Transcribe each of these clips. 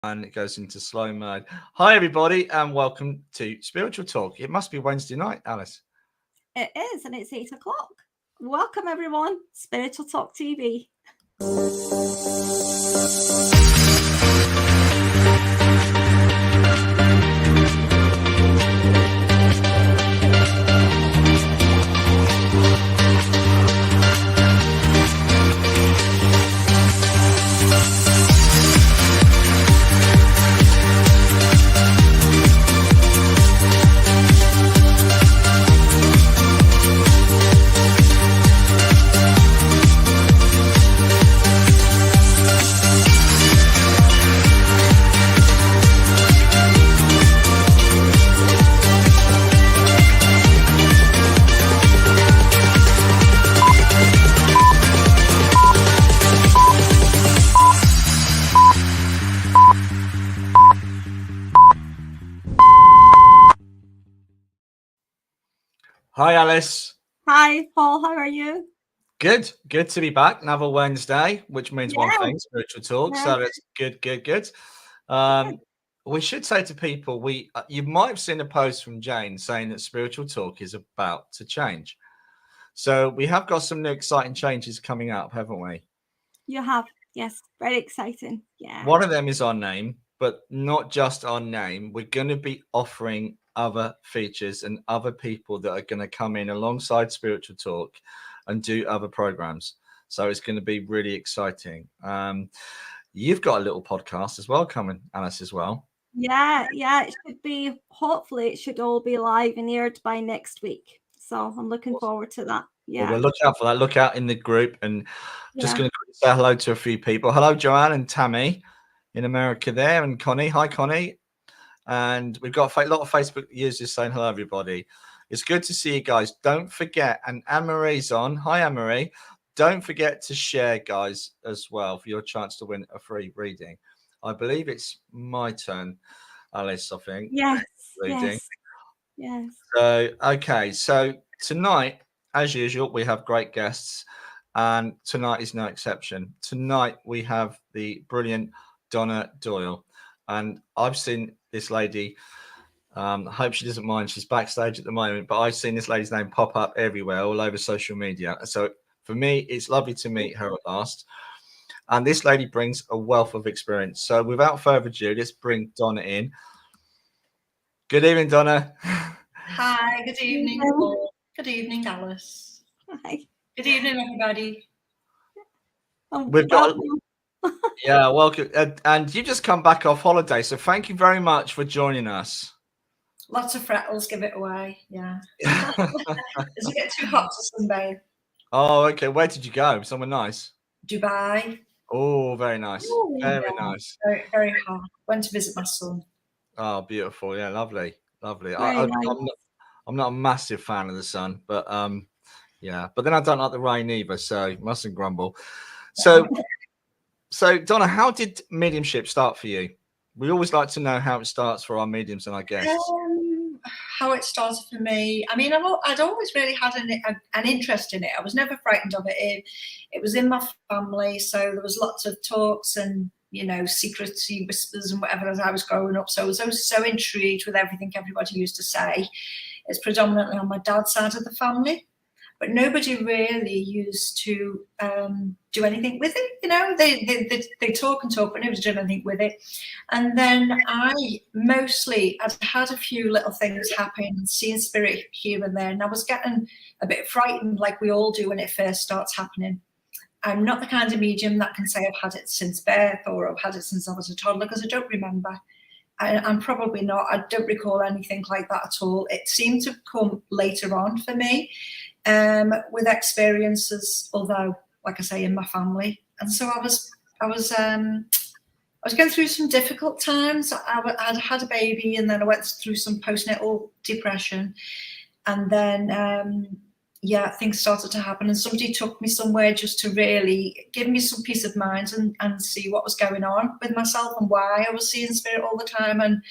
and it goes into slow mode. Hi, everybody, and welcome to Spiritual Talk. It must be Wednesday night, Alice. It is, and it's 8 o'clock. Welcome, everyone. Spiritual Talk TV. Hi, Alice. Hi, Paul. How are you? Good to be back. Another Wednesday, which means one thing: Spiritual Talk. Yeah. So that's good. We should say to people, you might have seen a post from Jane saying that Spiritual Talk is about to change. So we have got some new exciting changes coming up, haven't we? You have, yes. Very exciting. Yeah. One of them is our name, but not just our name. We're going to be offering other features and other people that are going to come in alongside Spiritual Talk and do other programs. So it's going to be really exciting. You've got a little podcast as well coming, Alice, as well. Yeah. It should be, hopefully it should all be live and aired by next week. So I'm looking forward to that. Yeah. Well, we'll look out for that. Look out in the group, and just going to say hello to a few people. Hello, Joanne and Tammy in America there, and Connie. Hi, Connie. And we've got a lot of Facebook users saying hello, everybody. It's good to see you guys. Don't forget, and Anne-Marie's on. Hi, Anne-Marie. Don't forget to share, guys, as well, for your chance to win a free reading. I believe it's my turn, Alice, I think. Yes. Reading. Yes. So, okay. So tonight, as usual, we have great guests, and tonight is no exception. Tonight, we have the brilliant Donna Doyle, and I've seen this lady. I hope she doesn't mind. She's backstage at the moment, but I've seen this lady's name pop up everywhere, all over social media. So for me, it's lovely to meet her at last. And this lady brings a wealth of experience. So without further ado, let's bring Donna in. Good evening, Donna. Hi, good evening, Paul. Good evening, Alice. Hi. Good evening, everybody. We've got welcome. And you just come back off holiday, so thank you very much for joining us. Lots of freckles, give it away. Yeah. Does it get too hot to sunbathe? Oh, okay. Where did you go? Somewhere nice? Dubai. Oh, very nice. Ooh, very nice. Very, very hot. Went to visit my son. Oh, beautiful. Yeah, lovely. Nice. I'm not a massive fan of the sun, but yeah. But then I don't like the rain either, so you mustn't grumble. So Donna, how did mediumship start for you? We always like to know how it starts for our mediums and our guests. How it started for me. I mean, I'd always really had an interest in it. I was never frightened of it. It was in my family, so there was lots of talks and, secrecy whispers and whatever as I was growing up. So I was so intrigued with everything everybody used to say. It's predominantly on my dad's side of the family, but nobody really used to do anything with it. They talk and talk, but nobody did anything with it. And then I'd had a few little things happen, seeing spirit here and there, and I was getting a bit frightened, like we all do when it first starts happening. I'm not the kind of medium that can say I've had it since birth or I've had it since I was a toddler, because I don't remember. I'm probably not. I don't recall anything like that at all. It seemed to come later on for me. With experiences, although, like I say, in my family. And so I was going through some difficult times. I'd had a baby, and then I went through some postnatal depression, and then things started to happen, and somebody took me somewhere just to really give me some peace of mind and see what was going on with myself and why I was seeing spirit all the time. And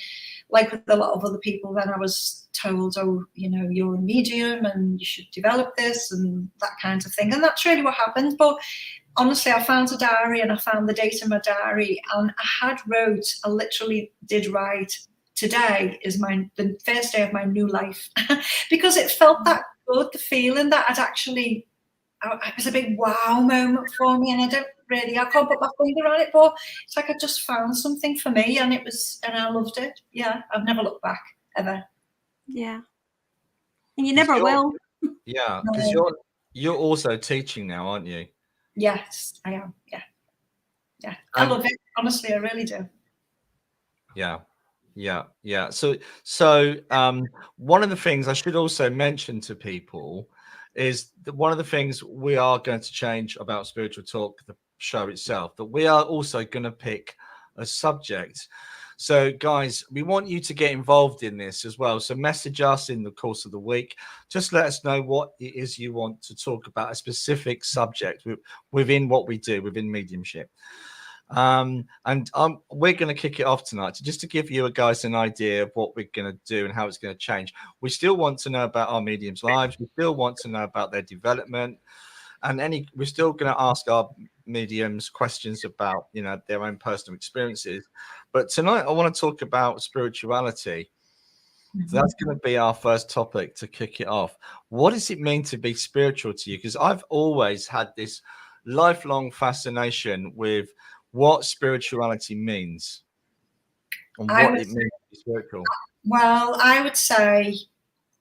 like with a lot of other people, then I was told, you're a medium and you should develop this and that kind of thing. And that's really what happened. But honestly, I found a diary and I found the date in my diary, and I literally did write, today is the first day of my new life, because it felt that good, the feeling that it was a big wow moment for me, and I can't put my finger on it, but it's like I just found something for me, and I loved it. Yeah, I've never looked back, ever. Yeah. And you never will. Yeah, because you're also teaching now, aren't you? Yes, I am. Yeah. I love it. Honestly, I really do. Yeah. So one of the things I should also mention to people is that one of the things we are going to change about Spiritual Talk, the show itself, that we are also going to pick a subject. So guys, we want you to get involved in this as well. So message us in the course of the week. Just let us know what it is you want to talk about, a specific subject within what we do within mediumship. We're going to kick it off tonight, just to give you guys an idea of what we're going to do and how it's going to change. We still want to know about our mediums' lives. We still want to know about their development, and we're still going to ask our mediums questions about, you know, their own personal experiences. But tonight I want to talk about spirituality. So that's going to be our first topic to kick it off. What does it mean to be spiritual to you? Because I've always had this lifelong fascination with what spirituality means and what it means to be spiritual. Well, I would say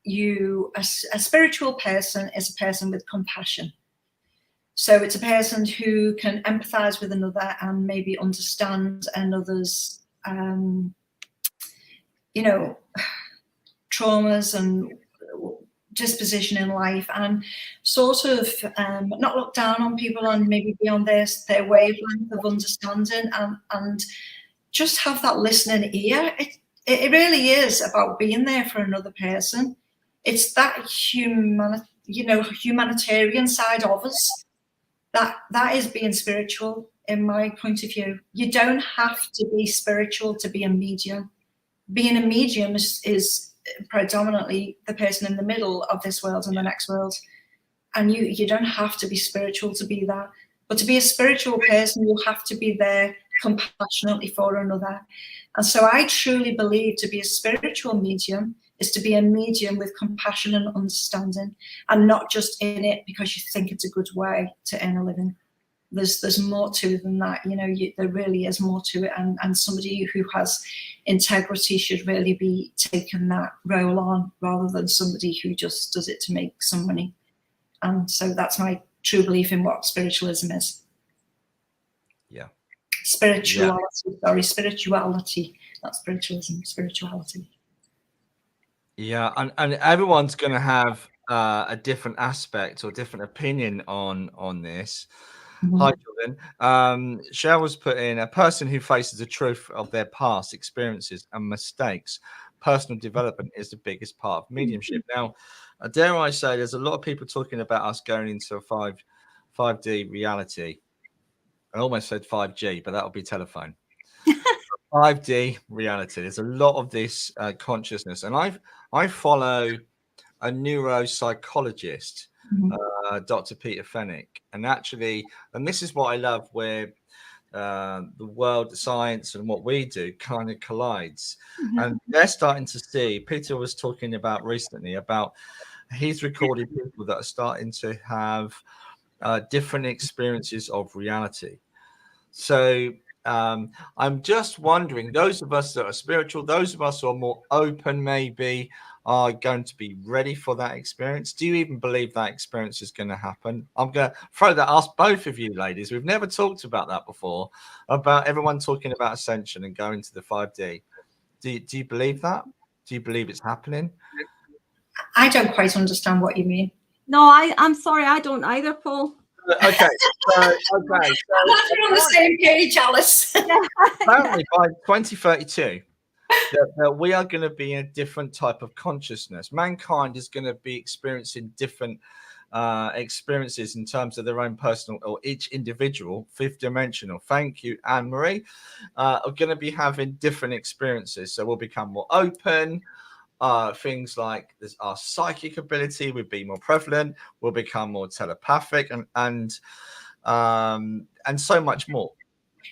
a spiritual person is a person with compassion. So it's a person who can empathize with another and maybe understand another's, traumas and disposition in life, and sort of not look down on people and maybe be on their wavelength of understanding, and just have that listening ear. It really is about being there for another person. It's that humanitarian side of us that is being spiritual, in my point of view. You don't have to be spiritual to be a medium. Being a medium is predominantly the person in the middle of this world and the next world, and you don't have to be spiritual to be that. But to be a spiritual person, you have to be there compassionately for another. And so I truly believe to be a spiritual medium is to be a medium with compassion and understanding, and not just in it because you think it's a good way to earn a living. There's more to it than that. There really is more to it, and somebody who has integrity should really be taking that role on, rather than somebody who just does it to make some money. And so that's my true belief in what spiritualism is. Yeah. Spirituality, not spiritualism, spirituality. Yeah, and everyone's going to have a different aspect or different opinion on this. Mm-hmm. Hi, Jordan. Cheryl was put in: a person who faces the truth of their past experiences and mistakes. Personal development is the biggest part of mediumship. Now, dare I say, there's a lot of people talking about us going into a 5D reality. I almost said 5G, but that'll be telephone. 5D reality. There's a lot of this consciousness, and I follow a neuropsychologist, Dr. Peter Fenwick, and this is what I love, where the world, science, and what we do kind of collides. And they're starting to see. Peter was talking about recently about he's recorded people that are starting to have different experiences of reality. So I'm just wondering, those of us that are spiritual, those of us who are more open, maybe, are going to be ready for that experience. Do you even believe that experience is going to happen? I'm going to throw that, ask both of you ladies. We've never talked about that before, about everyone talking about ascension and going to the 5D. Do you believe that? Do you believe it's happening? I don't quite understand what you mean. No, I'm sorry, I don't either, Paul. Okay. So we're on the same page, Alice. Apparently, by 2032, that we are going to be in a different type of consciousness. Mankind is going to be experiencing different experiences in terms of their own personal, or each individual, fifth dimensional. Thank you, Anne-Marie. Are going to be having different experiences. So we'll become more open. Things like our psychic ability would be more prevalent. We'll become more telepathic, and and so much more.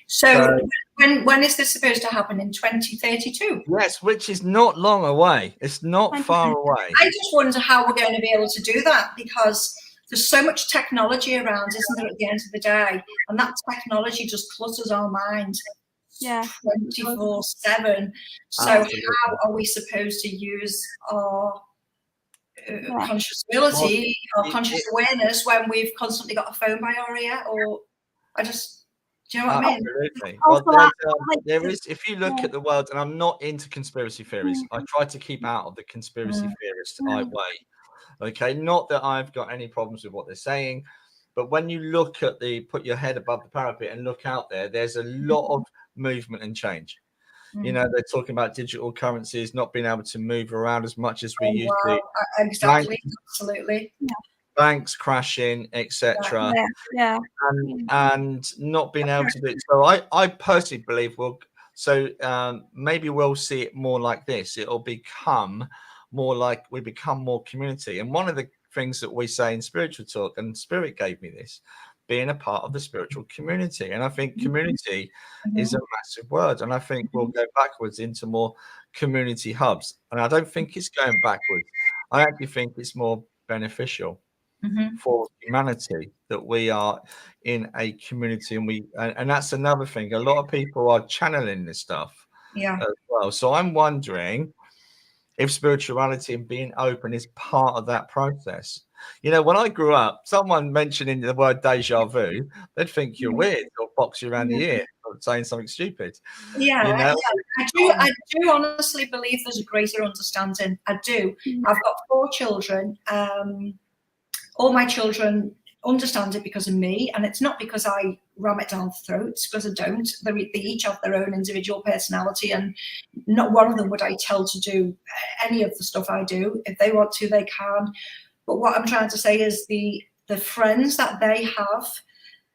So when is this supposed to happen? In 2032? Yes, which is not long away. It's not far away. I just wonder how we're going to be able to do that, because there's so much technology around, isn't there, at the end of the day? And that technology just clutters our mind 24/7. So how are we supposed to use our conscious ability, our conscious awareness, when we've constantly got a phone by our ear? Or do you know what I mean? Absolutely. Well, there is, if you look at the world, and I'm not into conspiracy theories, I try to keep out of the conspiracy theorist way. Okay, not that I've got any problems with what they're saying, but when you look at put your head above the parapet and look out there, there's a lot of movement and change. You know, they're talking about digital currencies not being able to move around as much as we used to. Exactly, absolutely. Banks crashing, etc. And not being able to do it. So I personally believe maybe we'll see it more like this. It'll become more like we become more community. And one of the things that we say in spiritual talk, and Spirit gave me this, being a part of the spiritual community. And I think community is a massive word. And I think we'll go backwards into more community hubs. And I don't think it's going backwards. I actually think it's more beneficial for humanity that we are in a community, and that's another thing. A lot of people are channeling this stuff as well. So I'm wondering if spirituality and being open is part of that process. You know, when I grew up, someone mentioning the word deja vu, they'd think you're weird or box you around the ear or saying something stupid. Yeah, you know? I do honestly believe there's a greater understanding. I do. I've got 4 children. All my children understand it because of me, and it's not because I ram it down throats, because I don't. They each have their own individual personality, and not one of them would I tell to do any of the stuff I do. If they want to, they can. But what I'm trying to say is the friends that they have,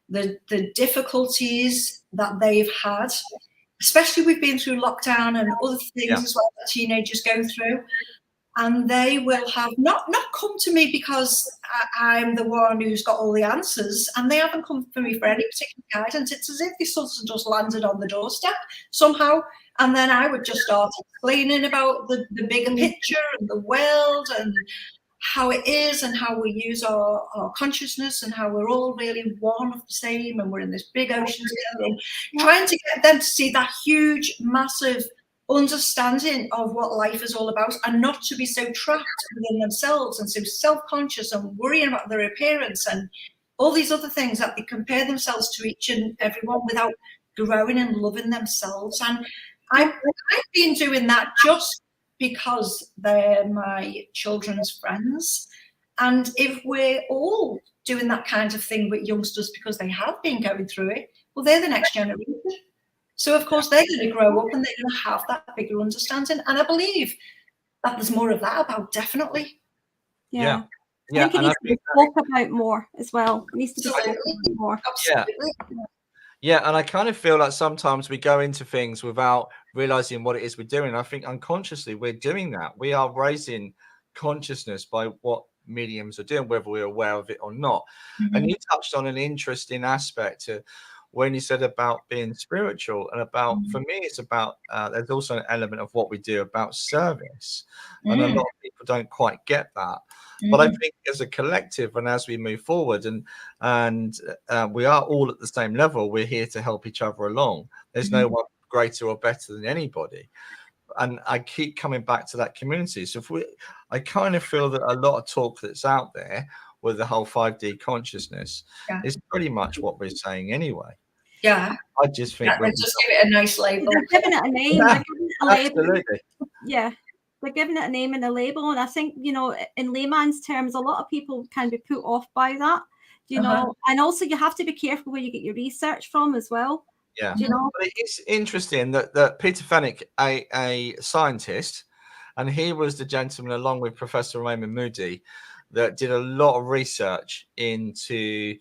the difficulties that they've had, especially we've been through lockdown and other things as well that teenagers go through. And they will have not come to me because I'm the one who's got all the answers, and they haven't come to me for any particular guidance. It's as if this something just landed on the doorstep somehow, and then I would just start explaining about the bigger picture and the world and how it is and how we use our consciousness and how we're all really one of the same, and we're in this big ocean together, and trying to get them to see that huge, massive understanding of what life is all about, and not to be so trapped within themselves and so self-conscious and worrying about their appearance and all these other things, that they compare themselves to each and everyone without growing and loving themselves. And I've been doing that just because they're my children's friends. And if we're all doing that kind of thing with youngsters because they have been going through it, well, they're the next generation. So, of course, they're going to grow up and they're going to have that bigger understanding. And I believe that there's more of that about, definitely. I think it needs to be spoken about more as well. It needs to be spoken about more. Yeah, and I kind of feel like sometimes we go into things without realizing what it is we're doing. I think unconsciously we're doing that. We are raising consciousness by what mediums are doing, whether we're aware of it or not. And you touched on an interesting aspect when you said about being spiritual, and about, for me, it's about, there's also an element of what we do about service. And a lot of people don't quite get that. But I think as a collective, and as we move forward, and we are all at the same level, we're here to help each other along. There's no one greater or better than anybody. And I keep coming back to that community. So I kind of feel that a lot of talk that's out there with the whole 5D consciousness is pretty much what we're saying anyway. Yeah, I just think let's just give it a nice label. They're giving it a name. Yeah, Absolutely. Yeah, they're giving it a name and a label, and I think, you know, in layman's terms, a lot of people can be put off by that. You know, and also you have to be careful where you get your research from as well. Yeah, you know, but it's interesting that Peter Fenwick, a scientist, and he was the gentleman, along with Professor Raymond Moody, that did a lot of research into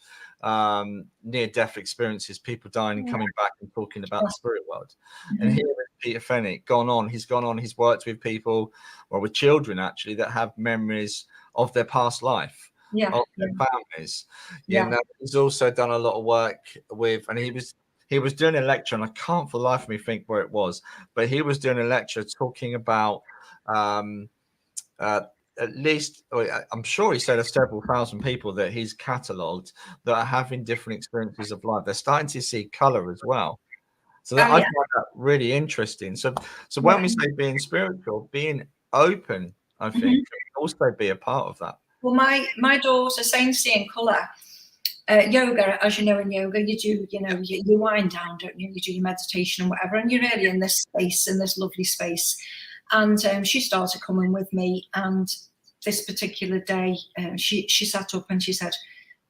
near-death experiences, people dying and coming back and talking about the spirit world. And here with Peter Fenwick, he's worked with people, or with children actually, that have memories of their past life. of their families. You know, he's also done a lot of work with, and he was doing a lecture, and I can't for the life of me think where it was, but he was doing a lecture talking about at least, I'm sure he said, of several thousand people that he's catalogued that are having different experiences of life. They're starting to see color as well. So that I find that really interesting. So when we say being spiritual, being open, I think can also be a part of that. Well, my daughter, same seeing color. Yoga, as you know, in yoga, you do, you wind down, don't you? You do your meditation and whatever, and you're really in this space, in this lovely space. And she started coming with me, and this particular day, she sat up and she said,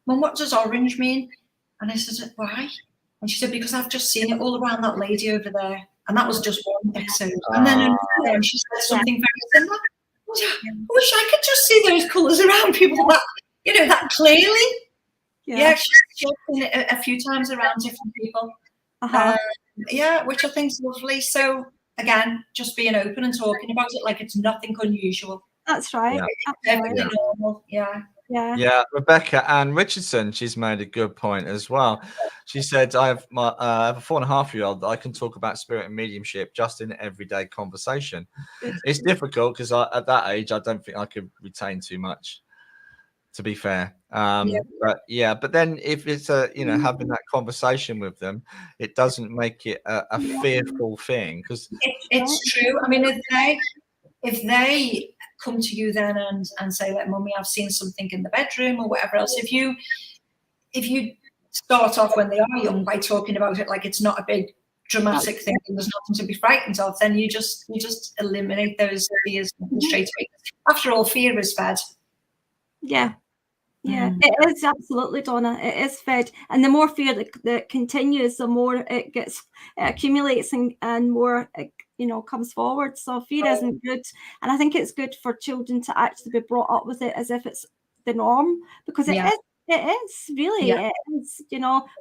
"Mum, what does orange mean?" And I said, "Why?" And she said, "Because I've just seen it all around that lady over there." And that was just one episode. And then she said something very similar. I wish I could just see those colours around people that clearly. Yeah, she's seen it a few times around different people. Which I think is lovely. So again, just being open and talking about it like it's nothing unusual. That's right. Everything normal. Yeah, Rebecca Ann Richardson, she's made a good point as well. She said, I have a 4.5-year-old that I can talk about spirit and mediumship just in everyday conversation. It's difficult because at that age, I don't think I could retain too much, to be fair. But then if it's having that conversation with them, it doesn't make it a fearful thing, because it's true. I mean, if they come to you then and say that, "Mummy, I've seen something in the bedroom," or whatever else, if you start off when they are young by talking about it like it's not a big dramatic thing and there's nothing to be frightened of, then you just eliminate those fears straight away. After all, fear is fed. It is, absolutely, Donna. It is fed, and the more fear that continues, the more it accumulates and more comes forward. So fear isn't good, and I think it's good for children to actually be brought up with it as if it's the norm, because it is. It is really. It is.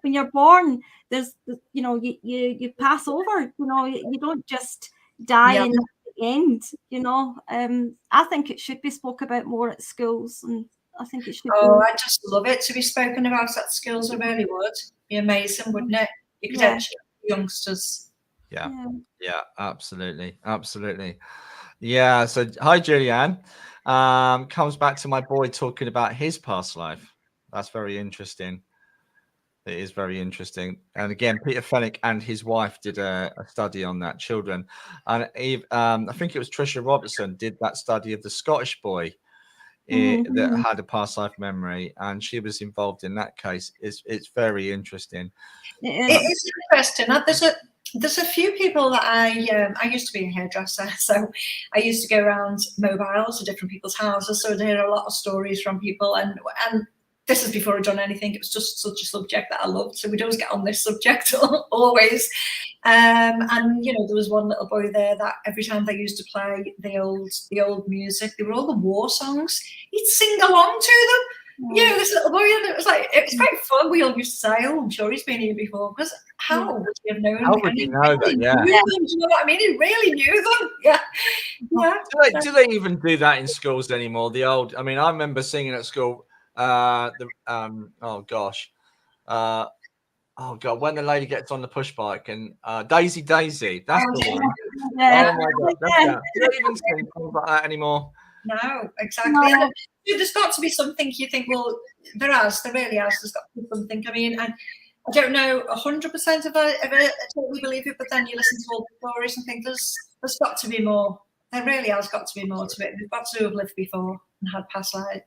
When you're born, there's you pass over. You don't just die in the end. I think it should be spoke about more at schools, and I think it should. I just love it to be spoken about at schools. I really would. Be amazing, wouldn't it? You could educate youngsters. Yeah, absolutely. Yeah. So hi, Julianne. Comes back to my boy talking about his past life. That's very interesting. It is very interesting. And again, Peter Fenwick and his wife did a study on that, children. And I think it was Tricia Robertson did that study of the Scottish boy that had a past life memory, and she was involved in that case. It's very interesting. It is interesting. There's a few people that I used to be a hairdresser, so I used to go around mobile to different people's houses, so I'd hear a lot of stories from people, and this is before I'd done anything. It was just such a subject that I loved, so we'd always get on this subject always. And there was one little boy there that every time they used to play the old music, they were all the war songs, he'd sing along to them. This little boy, and it was quite fun. We all used to say, "Oh, I'm sure he's been here before," because how would he have known? How would you know that? Yeah. Do you know what I mean? He really knew them. Do they even do that in schools anymore? The old, I remember singing at school. When the lady gets on the push bike and Daisy, that's the one. Oh my God, do they even sing things like that anymore? No, exactly. No. There's got to be something you think, well, there really has. There's got to be something. I don't know 100% if I totally believe it, but then you listen to all the stories and think there's got to be more. There really has got to be more to it. We've got to have lived before and had past life.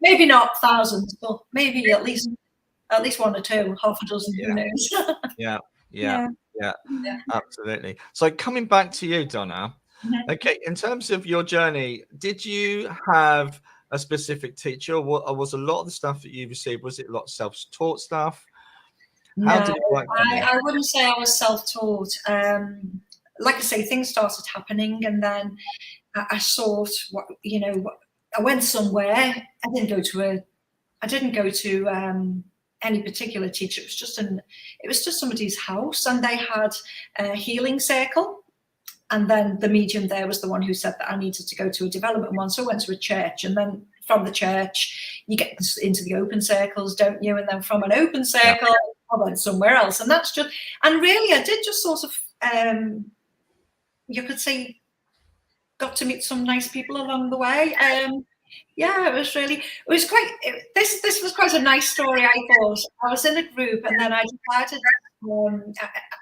Maybe not thousands, but maybe at least one or two, half a dozen. Who knows? Yeah, absolutely. So coming back to you, Donna. Okay, in terms of your journey, did you have a specific teacher, or was a lot of the stuff that you received, was it a lot of self-taught stuff? How did it work? I wouldn't say I was self-taught. Like I say, things started happening, and then I sought I went somewhere. I didn't go to any particular teacher. It was just somebody's house, and they had a healing circle. And then the medium there was the one who said that I needed to go to a development one. So I went to a church, and then from the church, you get into the open circles, don't you? And then from an open circle, I went somewhere else. And that's just, and really, I did just sort of, you could say, got to meet some nice people along the way. Yeah, it was this was quite a nice story, I thought. I was in a group, and then I decided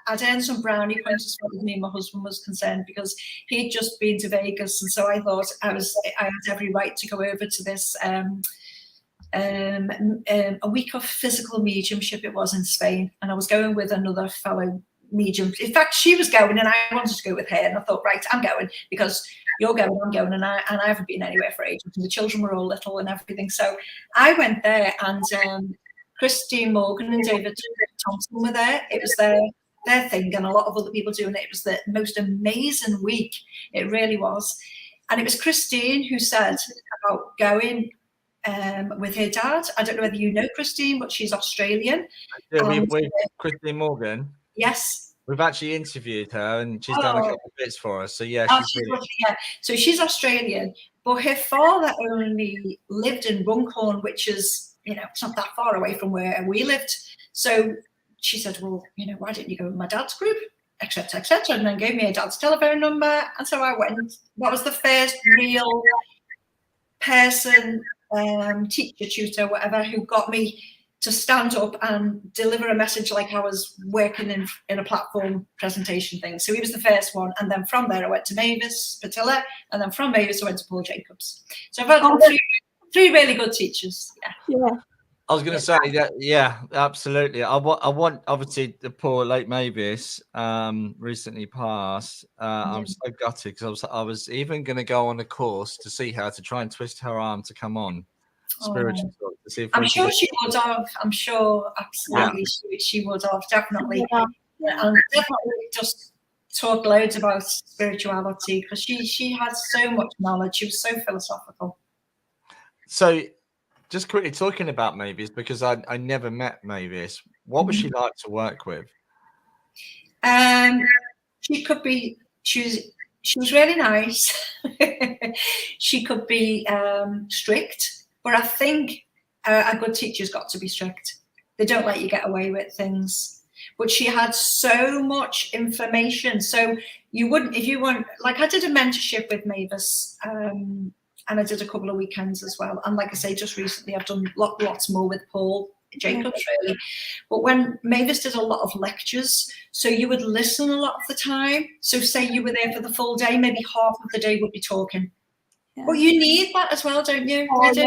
I'd earned some brownie points as far as me and my husband was concerned, because he'd just been to Vegas, and so I thought I had every right to go over to this a week of physical mediumship. It was in Spain, and I was going with another fellow medium. In fact, she was going, and I wanted to go with her, and I thought, right, I'm going, because you're going, I'm going, and I haven't been anywhere for ages, and the children were all little and everything. So I went there, and Christine Morgan and David Thompson were there. It was their thing, and a lot of other people doing it. It was the most amazing week. It really was. And it was Christine who said about going with her dad. I don't know whether you know Christine, but she's Australian. Yeah, Christine Morgan. Yes. We've actually interviewed her, and she's done a couple of bits for us. So yeah, she's really... yeah. So she's Australian, but her father only lived in Runcorn, which is, it's not that far away from where we lived. So she said, well, why didn't you go with my dad's group, etc., etc., and then gave me her dad's telephone number, and so I went. That was the first real person, teacher, tutor, whatever, who got me to stand up and deliver a message like I was working in a platform presentation thing. So he was the first one. And then from there, I went to Mavis Patilla. And then from Mavis, I went to Paul Jacobs. So I've had three really good teachers. Yeah. I was going to say that, yeah, absolutely. I want obviously the poor late Mavis recently passed. I'm so gutted, because I was even going to go on a course to see how to try and twist her arm to come on. Spiritual talk, to see if I'm sure she would have. I'm sure, absolutely, she would have, definitely. Yeah. And definitely just talk loads about spirituality, because she had so much knowledge. She was so philosophical. So, just quickly talking about Mavis, because I never met Mavis. What was she like to work with? She was really nice. She could be strict. But I think a good teacher's got to be strict. They don't let you get away with things. But she had so much information. So you wouldn't, if you weren't, like I did a mentorship with Mavis, and I did a couple of weekends as well. And like I say, just recently I've done lots more with Paul Jacobs, really. But when Mavis did a lot of lectures, so you would listen a lot of the time. So say you were there for the full day, maybe half of the day would be talking. Yeah. Well, you need that as well, don't you? Because you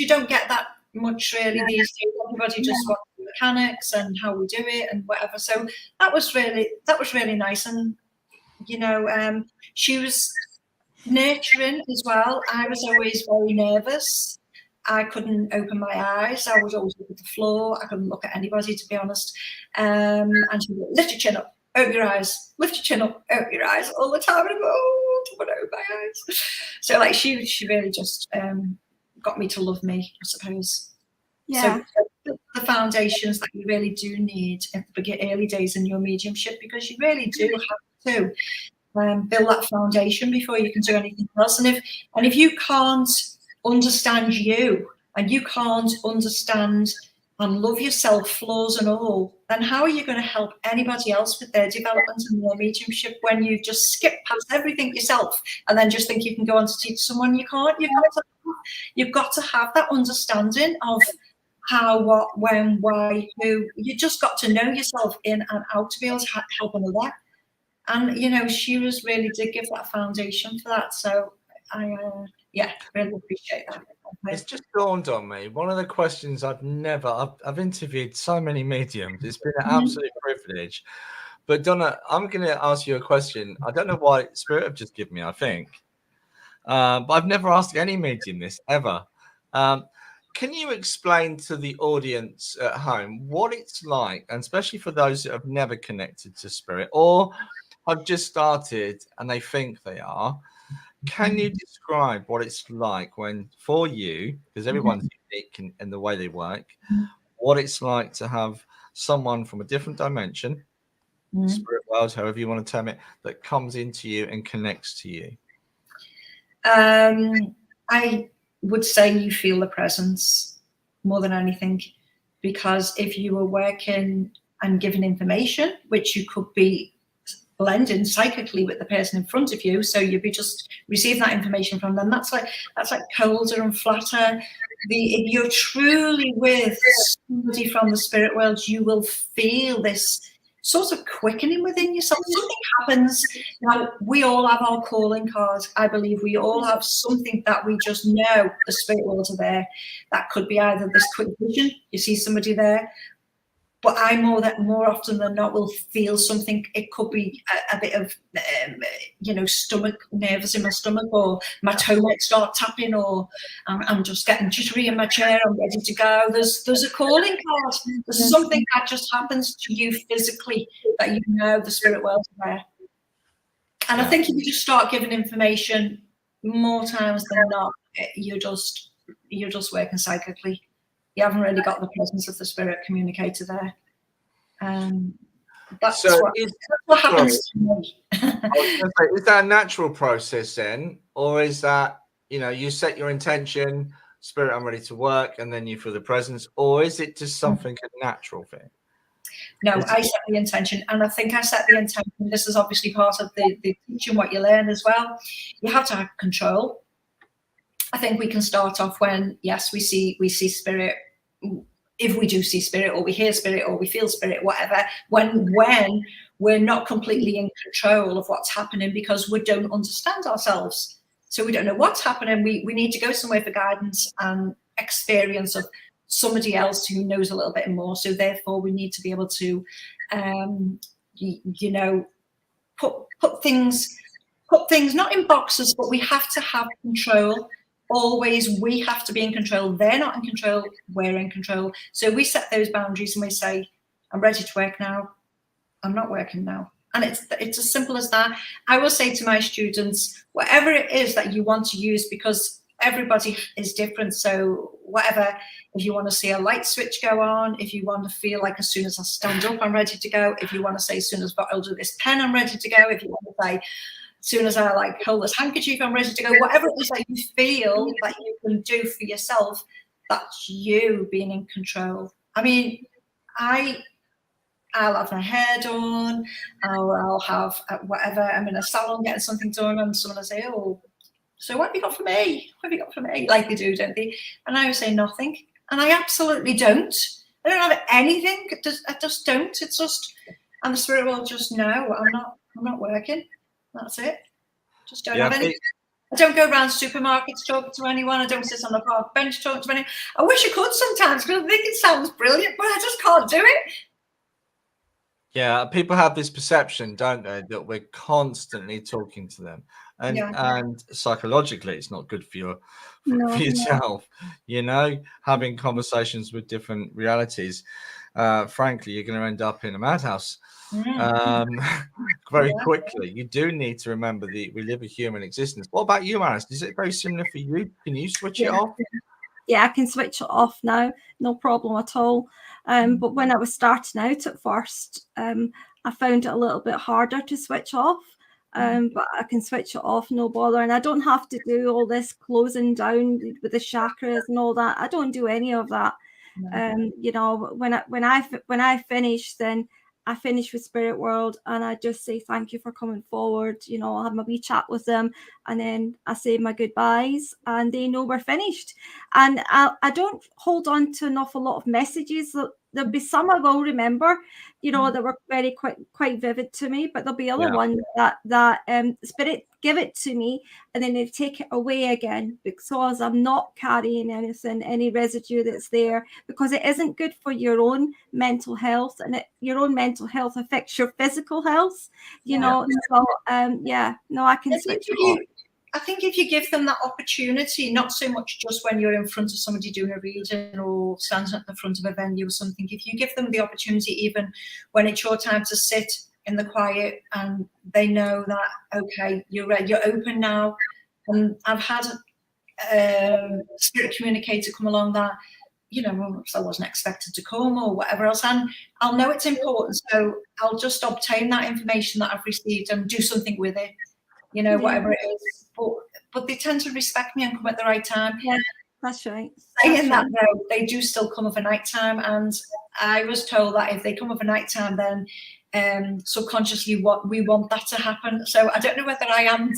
don't get that much really these days. Everybody just wants the mechanics and how we do it and whatever. So that was really nice. And she was nurturing as well. I was always very nervous. I couldn't open my eyes. I was always looking at the floor. I couldn't look at anybody, to be honest. And she would lift your chin up. Open your eyes, lift your chin up, open your eyes all the time. And I go, oh, I want to open my eyes. So like she really just got me to love me, I suppose. Yeah. So the foundations that you really do need in the early days in your mediumship, because you really do have to build that foundation before you can do anything else. And if you can't understand you, and you can't understand and love yourself, flaws and all, then how are you going to help anybody else with their development and their mediumship when you just skip past everything yourself and then just think you can go on to teach someone? You can't. You've got to have that understanding of how, what, when, why, who. You just got to know yourself in and out to be able to help another. And, she did give that foundation for that. So I really appreciate that. It's just dawned on me. One of the questions I've interviewed so many mediums. It's been an absolute privilege. But Donna, I'm going to ask you a question. I don't know why Spirit have just given me, I think. But I've never asked any medium this ever. Can you explain to the audience at home what it's like, and especially for those that have never connected to Spirit or have just started and they think they are? Can you describe what it's like when, for you, because everyone's unique in the way they work, what it's like to have someone from a different dimension, spirit world, however you want to term it, that comes into you and connects to you? I would say you feel the presence more than anything, because if you were working and giving information, which you could be blending psychically with the person in front of you, so you'd be just receiving that information from them, that's like colder and flatter. If you're truly with somebody from the spirit world, you will feel this sort of quickening within yourself. Something happens. Now, we all have our calling cards. I believe we all have something that we just know the spirit worlds are there. That could be either this quick vision, you see somebody there, but I more often than not will feel something. It could be a bit of, stomach nerves in my stomach, or my toe might start tapping, or I'm just getting jittery in my chair. I'm ready to go. There's a calling card. There's something that just happens to you physically that you know the spirit world is there. And I think if you just start giving information more times than not, you're just working psychically. You haven't really got the presence of the spirit communicator there. That's what happens to me. Is that a natural process then? Or is that, you set your intention, spirit, I'm ready to work, and then you feel the presence? Or is it just something, a natural thing? No, I set the intention, and I think I set the intention. This is obviously part of the teaching, what you learn as well. You have to have control. I think we can start off when, yes, we see spirit. If we do see spirit, or we hear spirit, or we feel spirit, whatever, when we're not completely in control of what's happening, because we don't understand ourselves. So we don't know what's happening. We need to go somewhere for guidance and experience of somebody else who knows a little bit more. So therefore we need to be able to, put things not in boxes, but we have to have control. Always, we have to be in control. They're not in control, we're in control. So we set those boundaries and we say, I'm ready to work now. I'm not working now. And it's as simple as that. I will say to my students, whatever it is that you want to use, because everybody is different. So whatever, if you want to see a light switch go on, if you want to feel like as soon as I stand up, I'm ready to go. If you want to say, as soon as I've got hold of this pen, I'm ready to go. If you want to say, as soon as I hold this handkerchief, I'm ready to go. Whatever it is that you feel that you can do for yourself, that's you being in control. I mean, I'll have my hair done, I'll have whatever. I'm in a salon getting something done, and someone will say, "Oh, so what have you got for me? What have you got for me?" Like they do, don't they? And I would say nothing, and I absolutely don't. I don't have anything. I just don't. It's just, and the spirit will just know I'm not working. That's it. Just don't have any. I don't go around supermarkets talking to anyone. I don't sit on the park bench talking to anyone. I wish I could sometimes, because I think it sounds brilliant, but I just can't do it. Yeah, people have this perception, don't they, that we're constantly talking to them, and psychologically, it's not good for yourself. Having conversations with different realities. Frankly, you're going to end up in a madhouse. Very quickly. You do need to remember we live a human existence. What about you, Maris? Is it very similar for you? Can you switch it off? Yeah, I can switch it off now, no problem at all. But when I was starting out at first, I found it a little bit harder to switch off. But I can switch it off, no bother, and I don't have to do all this closing down with the chakras and all that. I don't do any of that. When I finish, then I finish with Spirit World, and I just say thank you for coming forward. I'll have my wee chat with them, and then I say my goodbyes, and they know we're finished. And I don't hold on to an awful lot of messages. There'll be some I will remember, that were very quite vivid to me, but there'll be other ones that Spirit give it to me, and then they take it away again, because I'm not carrying anything, any residue that's there, because it isn't good for your own mental health, and your own mental health affects your physical health, So I can switch it off. I think if you give them that opportunity, not so much just when you're in front of somebody doing a reading or standing at the front of a venue or something, if you give them the opportunity, even when it's your time to sit in the quiet, and they know that, okay, you're ready, you're open now. And I've had a spirit communicator come along that, I wasn't expected to come or whatever else, and I'll know it's important, so I'll just obtain that information that I've received and do something with it. Whatever it is. But but they tend to respect me and come at the right time. Yeah, that's right. Saying that though, they do still come of a night time, and I was told that if they come of a night time, then subconsciously we want that to happen. So I don't know whether I am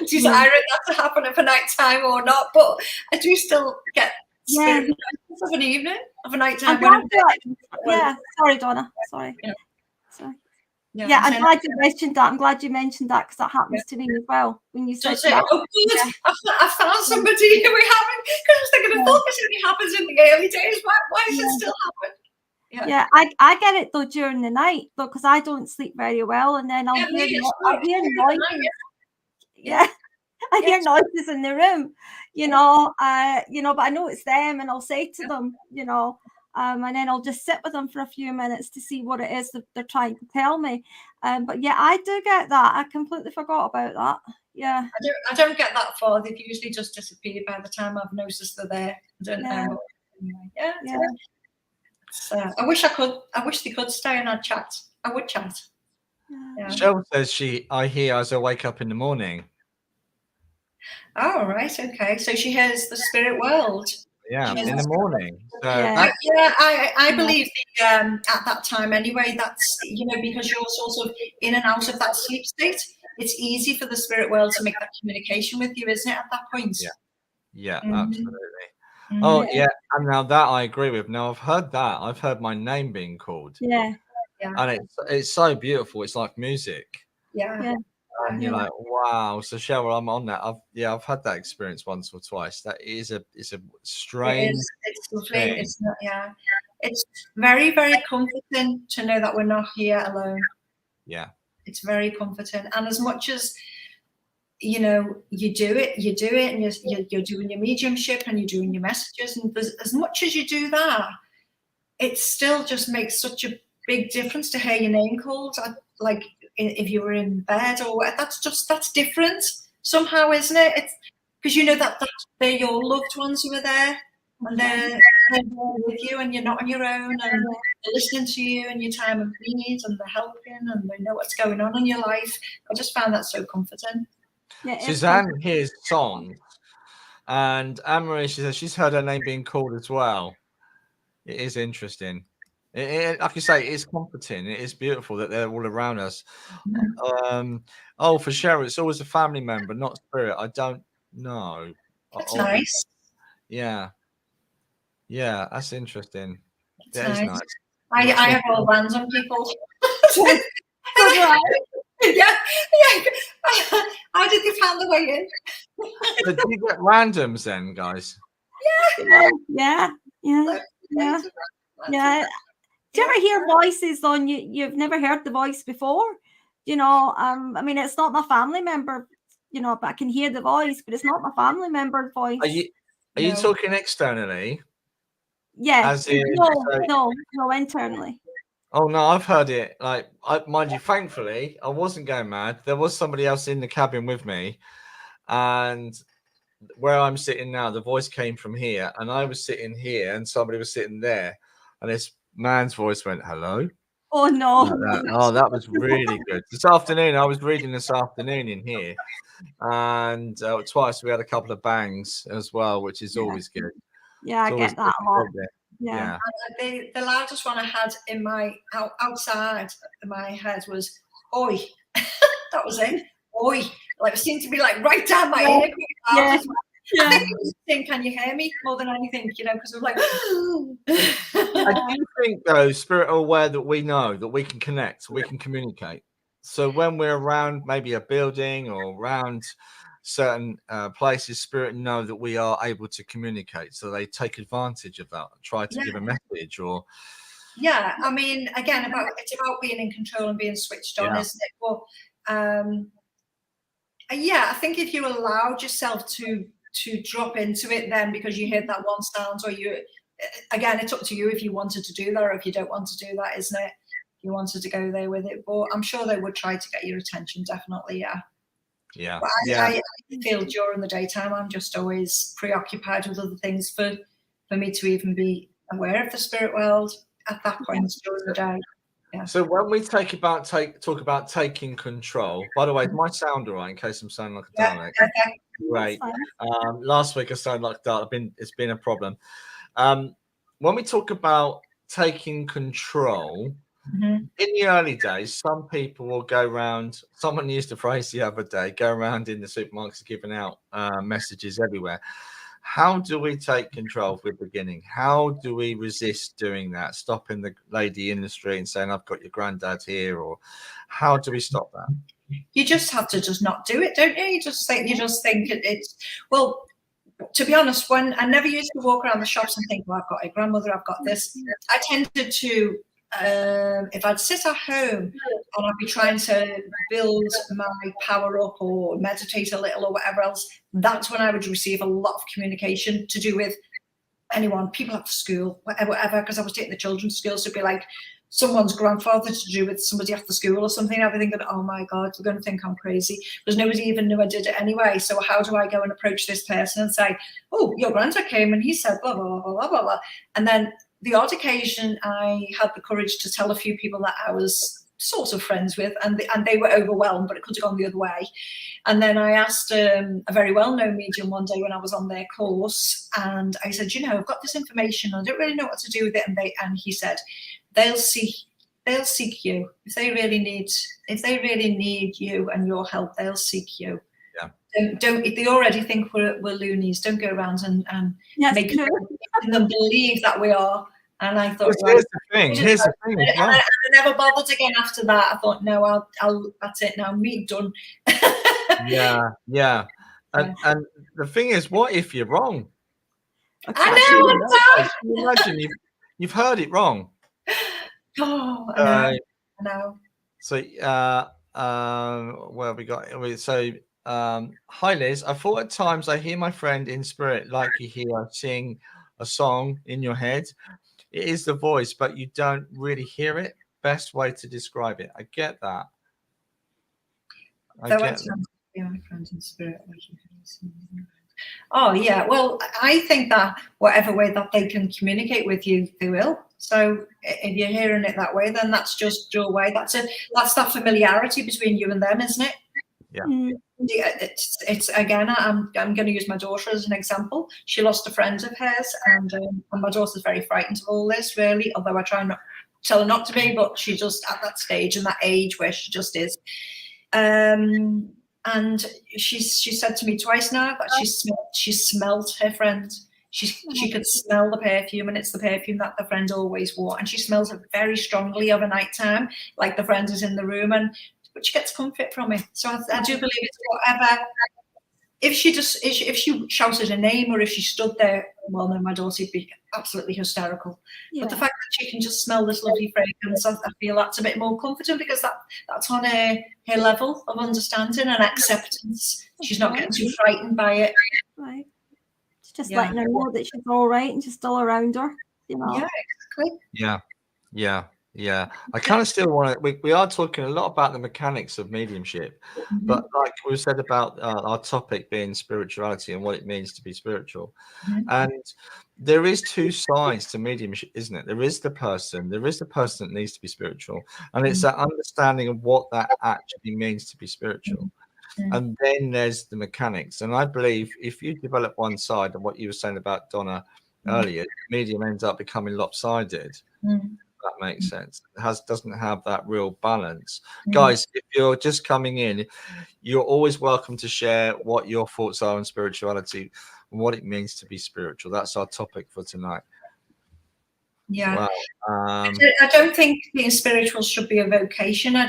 desiring that to happen of a night time or not, but I do still get spirit of an evening, of a night time. Sorry, Donna. Sorry. Yeah. Sorry. Yeah, I'm glad you mentioned that. I'm glad you mentioned that, because that happens to me as well. When you said that, oh, good. I found somebody who we haven't, because I was thinking, I thought this only happens in the early days. Why does it still happen? Yeah, I get it though during the night though, because I don't sleep very well, and then I'll hear noises. Yeah, I hear noises in the room, but I know it's them, and I'll say to them, and then I'll just sit with them for a few minutes to see what it is that they're trying to tell me. But yeah, I do get that. I completely forgot about that. Yeah, I don't get that far. They've usually just disappeared by the time I've noticed they're there. I don't know. Yeah. So I wish they could stay and I'd chat. I would chat. Yeah. Cheryl says I hear as I wake up in the morning. Oh, right. Okay. So she hears the spirit world. Yeah, in the morning. So I believe at that time anyway, that's, because you're sort of in and out of that sleep state, it's easy for the spirit world to make that communication with you, isn't it, at that point? Yeah, absolutely. Oh, yeah. And now that I agree with. Now I've heard that. I've heard my name being called. Yeah. And it's so beautiful. It's like music. Yeah. And you're like, wow. So Cheryl, I'm on that. I've had that experience once or twice. That is a strange. It's lovely. It's not. Yeah. It's very, very comforting to know that we're not here alone. Yeah. It's very comforting. And as much as you do it, and you're doing your mediumship and you're doing your messages, and as much as you do that, it still just makes such a big difference to hear your name called. Like if you were in bed or that's different somehow, isn't it? It's because that they're your loved ones who are there, and they're with you, and you're not on your own, and they're listening to you in your time of need, and they're helping, and they know what's going on in your life. I just found that so comforting. Yeah, Suzanne hears songs, and Anne-Marie, she says she's heard her name being called as well. It is interesting. Like you say, it is comforting. It is beautiful that they're all around us. For Cheryl, it's always a family member, not spirit. I don't know. That's nice. Yeah, that's interesing. That's nice. I have all random people. Yeah. How did you find the way in? But do you get randoms then, guys? Yeah. Do you ever hear voices on you've never heard the voice before? I mean, it's not my family member, but I can hear the voice, but it's not my family member voice. Are you talking externally? Yeah. No, internally. Oh no, I've heard it. Like, mind you, thankfully, I wasn't going mad. There was somebody else in the cabin with me, and where I'm sitting now, the voice came from here, and I was sitting here, and somebody was sitting there, and this man's voice went, "Hello." Oh no! That was really good. This afternoon, I was reading this afternoon in here, and twice we had a couple of bangs as well, which is always good. Yeah, I get that a lot. Yeah. The loudest one I had in my outside of my head was "Oi." That was it. Oi. Like, it seemed to be like right down my ear. Yeah. I think it was saying, "Can you hear me?" more than anything, because it was like. I do think though, spirit are aware that we know that we can connect, we can communicate. So when we're around maybe a building or around certain places, spirit know that we are able to communicate, so they take advantage of that, try to give a message or I mean, again, it's about being in control and being switched on, isn't it? Well, I think if you allowed yourself to drop into it, then because you heard that one sound, or again, it's up to you if you wanted to do that or if you don't want to do that, isn't it? If you wanted to go there with it, but I'm sure they would try to get your attention, definitely. But I feel during the daytime I'm just always preoccupied with other things for me to even be aware of the spirit world at that point during the day. Yeah. So when we talk about taking control, by the way, is my sound all right in case I'm sounding like a Dalek? Great. Last week I sounded like a Dalek. It's been a problem. When we talk about taking control, in the early days, some people will go around. Someone used the phrase the other day, go around in the supermarkets giving out messages everywhere. How do we take control if we're beginning? How do we resist doing that? Stopping the lady in the street and saying, I've got your granddad here, or how do we stop that? You just have to just not do it, don't you? You just think it's, well, to be honest, when I never used to walk around the shops and think, well, I've got a grandmother, I've got this. I tended to, if I'd sit at home and I'd be trying to build my power up or meditate a little or whatever else, that's when I would receive a lot of communication to do with anyone, people at the school, whatever, because I was taking the children to school, so it'd be like someone's grandfather to do with somebody after school or something. I'd be thinking, oh my God, they're going to think I'm crazy, because nobody even knew I did it anyway. So how do I go and approach this person and say, oh, your granddad came and he said blah, blah, blah, blah, blah, blah. And then the odd occasion I had the courage to tell a few people that I was sort of friends with, and they were overwhelmed, but it could have gone the other way. And then I asked a very well-known medium one day when I was on their course, and I said, you know, I've got this information, I don't really know what to do with it. And he said, they'll seek you if they really need you and your help. They'll seek you. Don't if they already think we're loonies, don't go around and make them believe that we are. And I thought, here's the thing. And I never bothered again after that. I thought, no, I'll that's it now. Me done. Yeah. And the thing is, what if you're wrong? I know. Imagine you've heard it wrong. Oh, I know. So where have we got? So hi Liz, I thought at times I hear my friend in spirit, like you hear sing a song in your head. It is the voice, but you don't really hear it. Best way to describe it. I get that. My friend in spirit. Oh yeah, well, I think that whatever way that they can communicate with you, they will. So if you're hearing it that way, then that's just your way. That's that familiarity between you and them, isn't it? Yeah. It's again, I'm going to use my daughter as an example. She lost a friend of hers, and my daughter's very frightened of all this, really. Although I try not tell her not to be, but she's just at that stage and that age where she just is. And she said to me twice now that she smelled her friend. She could smell the perfume, and it's the perfume that the friend always wore, and she smells it very strongly of a night time, like the friend is in the room, but she gets comfort from it. So I do believe it's whatever. If she shouted a name, or if she stood there, well, no, my daughter would be absolutely hysterical. Yeah. But the fact that she can just smell this lovely fragrance, I feel that's a bit more comforting, because that's on her level of understanding and acceptance. She's not getting too frightened by it. Right. It's just letting her know that she's all right and she's still around her. You know. Yeah, exactly. Yeah. I kind of still want to. We are talking a lot about the mechanics of mediumship, but like we said about our topic being spirituality and what it means to be spiritual, and there is two sides to mediumship, isn't it? There is the person that needs to be spiritual, and it's that understanding of what that actually means to be spiritual. And then there's the mechanics. And I believe if you develop one side, and what you were saying about Donna earlier, medium ends up becoming lopsided. That makes sense. It doesn't have that real balance. Guys, if you're just coming in, you're always welcome to share what your thoughts are on spirituality and what it means to be spiritual. That's our topic for tonight. Yeah. Wow. I don't think being spiritual should be a vocation. I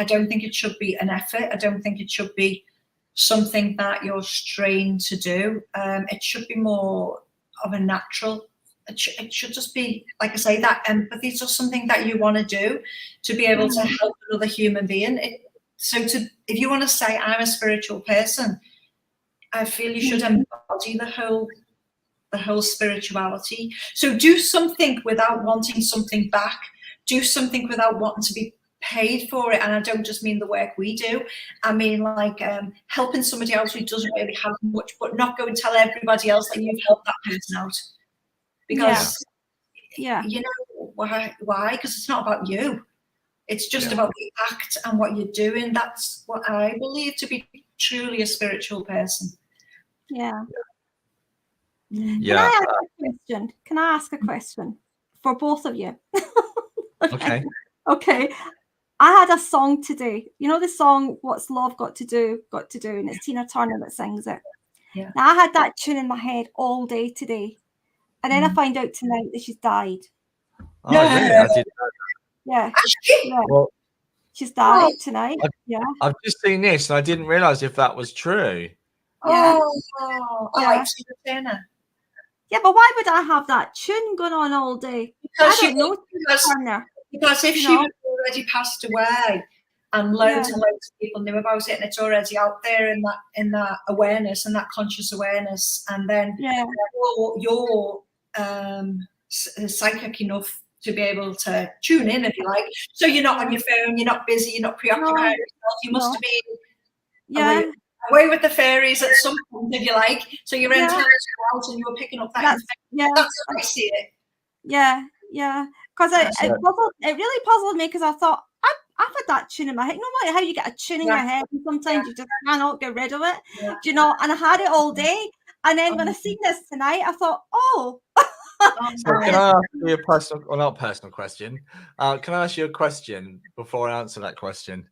don't think it should be an effort. I don't think it should be something that you're strained to do. It should be more of a natural. It should just be, like I say, that empathy is just something that you want to do to be able to help another human being. If you want to say I'm a spiritual person, I feel you should embody the whole spirituality. So do something without wanting something back. Do something without wanting to be paid for it. And I don't just mean the work we do. I mean like helping somebody else who doesn't really have much, but not go and tell everybody else that you've helped that person out. Because you know, Why? Because it's not about you. It's just Yeah. about the act and what you're doing. That's what I believe to be truly a spiritual person. Yeah. Yeah. Can I ask a question for both of you? Okay. Okay. I had a song today. You know the song "What's Love Got to Do," and it's Tina Turner that sings it. Yeah. Now I had that tune in my head all day today, and then I find out tonight that she's died. Oh, really? I didn't know. Yeah. Yeah. Well, She's died tonight. I've just seen this and I didn't realize if that was true. Yeah. Oh, I like Tina Turner. Yeah, but why would I have that tune going on all day? Because I don't know Tina Turner. Because if she was already passed away and loads and loads of people knew about it, and it's already out there in that awareness and that conscious awareness, and then you're psychic enough to be able to tune in, if you like. So you're not on your phone, you're not busy, you're not preoccupied yourself. You must have been away with the fairies at some point, if you like. So your antennas were out and you were picking up that information. That's how I see it. Yeah, yeah. Because it really puzzled me, because I thought, I've had that tune in my head. No matter how you get a tune in your head, and sometimes you just cannot get rid of it. Yeah. Do you know? And I had it all day. And then when I seen this tonight, I thought, oh. So can I ask you a personal, or not personal question? Can I ask you a question before I answer that question?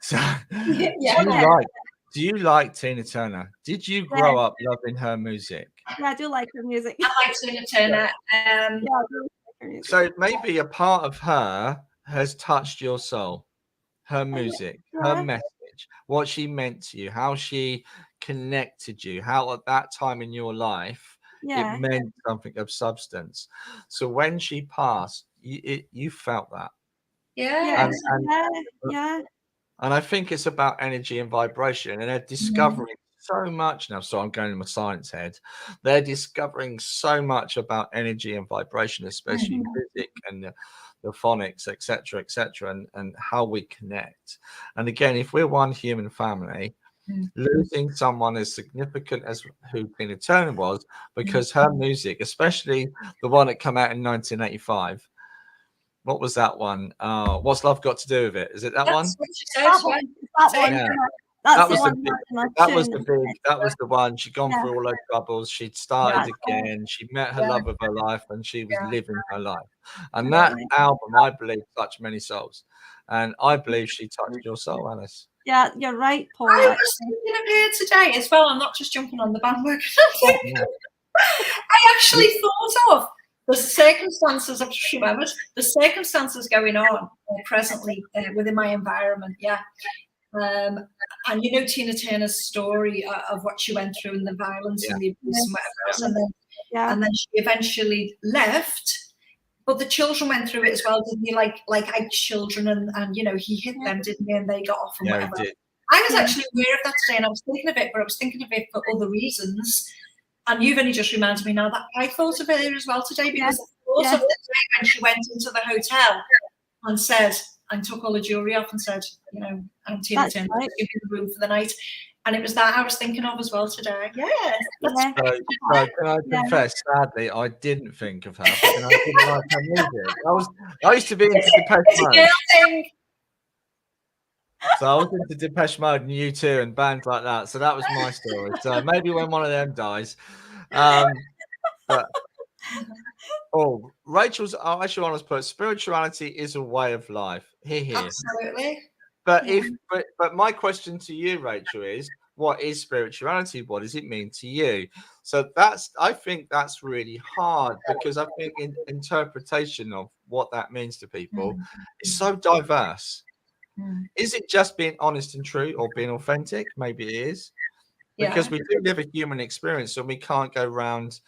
So, do you like Tina Turner? Did you grow up loving her music? Yeah, I do like her music. I like Tina Turner. I do like her music. So maybe a part of her has touched your soul. Her music, her message, what she meant to you, how she connected you, how at that time in your life it meant something of substance. So when she passed, you felt that. Yeah. And I think it's about energy and vibration, and they're discovering so much now. So I'm going in my science head. They're discovering so much about energy and vibration, especially music and the phonics, etc., and how we connect. And again, if we're one human family, losing someone as significant as who Tina Turner was, because her music, especially the one that came out in 1985. What was that one? What's Love Got to Do with It? Is it that one? What she says, That was the one. She'd gone through all those troubles. She'd started again. She met her love of her life, and she was living her life. And that album, I believe, touched many souls. And I believe she touched your soul, Alice. Yeah, you're right, Paul. I was thinking of here today as well. I'm not just jumping on the bandwagon. I actually thought of the circumstances, I've just remembered, the circumstances going on presently within my environment, and you know Tina Turner's story of what she went through and the violence and the abuse and whatever else, and then she eventually left, but the children went through it as well, didn't you? Like Ike's children, and you know, he hit them, didn't he? And they got off and whatever. I was actually aware of that today, and I was thinking of it, but I was thinking of it for other reasons. And you've only just reminded me now that I thought of it as well today, because I thought of the day when she went into the hotel and said, and took all the jewelry off and said, you know, I'm Tina Turner, give me the room for the night. And it was that I was thinking of as well today. So can I confess, sadly, I didn't think of her, but then I didn't like her music. I used to be into Depeche Mode. So I was into Depeche Mode and U2 and bands like that. So that was my story. So maybe when one of them dies. But Rachel's actually honest put, spirituality is a way of life. Here. Absolutely. But but my question to you, Rachel, is what is spirituality? What does it mean to you? So I think that's really hard, because I think interpretation of what that means to people is so diverse. Is it just being honest and true, or being authentic? Maybe it is, because we do live a human experience, and we can't go around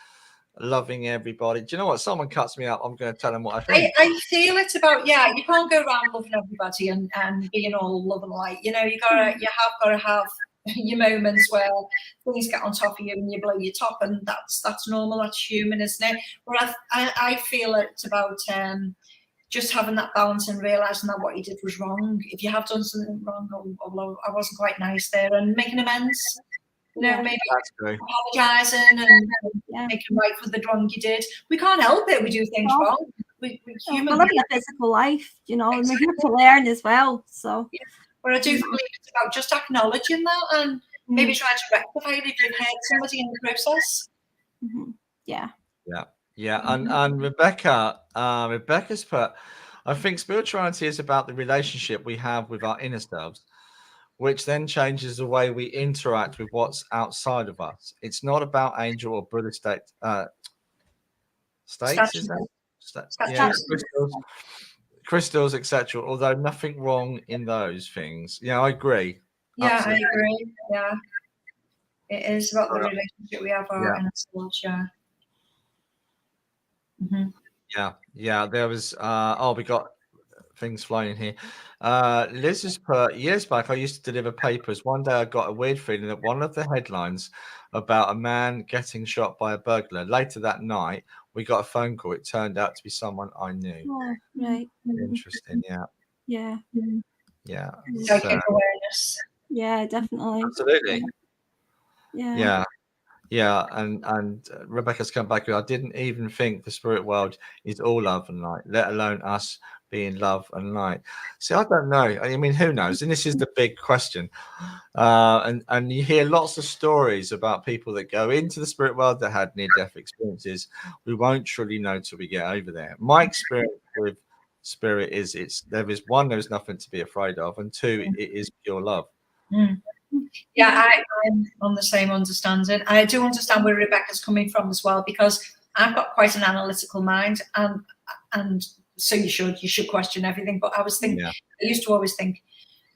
loving everybody. Do you know what? Someone cuts me up, I'm going to tell them what I think. I feel it's about, you can't go around loving everybody and being all love and light. You know, you have got to have your moments where things get on top of you and you blow your top, and that's normal, that's human, isn't it? But I feel it's about just having that balance and realizing that what you did was wrong. If you have done something wrong, or I wasn't quite nice there, and making amends, you know, maybe apologizing and making right for the wrong you did. We can't help it, we do things wrong. we're We're human. living a physical life, you know, and we're here to learn as well. So, but I do believe it's about just acknowledging that and maybe trying to rectify it if you've hurt somebody in the process. Yeah. And Rebecca's put, I think spirituality is about the relationship we have with our inner selves, which then changes the way we interact with what's outside of us. It's not about angel or Buddha states, is that? Yeah, crystals, etc. Although nothing wrong in those things. Yeah, I agree. Yeah, Absolutely. I agree. Yeah, it is about the relationship we have our inner selves. Yeah. There was. We got things flying here. Liz has put, years back, I used to deliver papers. One day I got a weird feeling that one of the headlines about a man getting shot by a burglar. Later that night, we got a phone call. It turned out to be someone I knew. Oh, right. Interesting. Yeah. Psychic awareness. Yeah, definitely. Absolutely. Yeah. And Rebecca's come back. I didn't even think the spirit world is all love and light, let alone us being love and light. See, I don't know. I mean, who knows? And this is the big question. And you hear lots of stories about people that go into the spirit world that had near-death experiences. We won't truly know till we get over there. My experience with spirit is there is one, there's nothing to be afraid of, and two, it is pure love. Yeah, I'm on the same understanding. I do understand where Rebecca's coming from as well, because I've got quite an analytical mind, and so you should question everything. But I was thinking, I used to always think,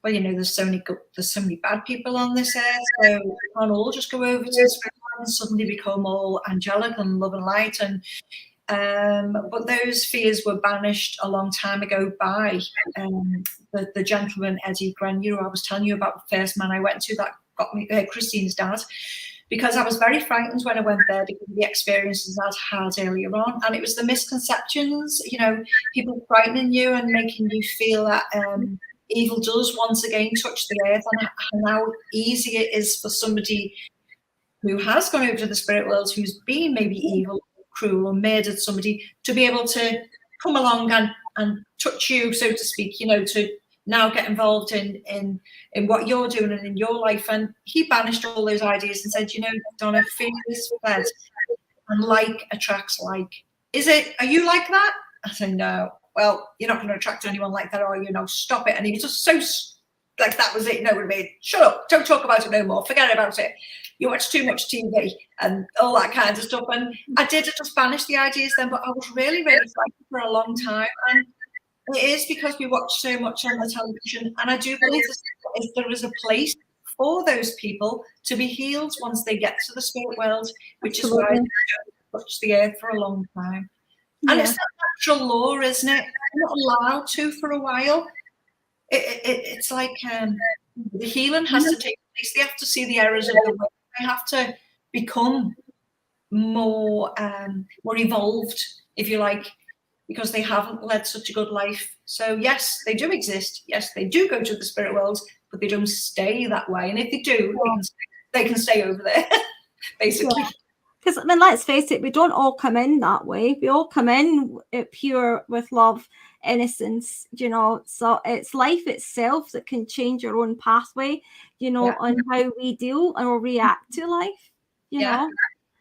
well, you know, there's so many bad people on this earth, so we can't all just go over to the spirit world and suddenly become all angelic and love and light. And but those fears were banished a long time ago by the gentleman Eddie Grenier, who I was telling you about, the first man I went to that got me Christine's dad, because I was very frightened when I went there because of the experiences I'd had earlier on, and it was the misconceptions, you know, people frightening you and making you feel that evil does once again touch the earth, and how easy it is for somebody who has gone over to the spirit world, who's been maybe evil, cruel, or murdered somebody, to be able to come along and touch you, so to speak, you know, to now get involved in what you're doing and in your life. And he banished all those ideas and said, you know, Donna, fear is fed and like attracts like. Are you like that? I said, no. Well, you're not going to attract anyone like that, are you? No, stop it. And he was just so, like, that was it. No, shut up, don't talk about it no more, forget about it. You watch too much TV and all that kind of stuff. And I just banish the ideas then, but I was really, really frightened for a long time. And it is because we watch so much on the television. And I do believe there is a place for those people to be healed once they get to the spirit world, which is why they don't touch the earth for a long time. And it's that natural law, isn't it? You're not allowed to for a while. It's like the healing has to take place. They have to see the errors of the way. They have to become more evolved, if you like, because they haven't led such a good life. So yes, they do exist. Yes, they do go to the spirit world, but they don't stay that way. And if they do, they can stay over there, basically. Because, I mean, let's face it, we don't all come in that way. We all come in pure with love, innocence, you know. So it's life itself that can change your own pathway, you know, on how we deal or react to life, you know.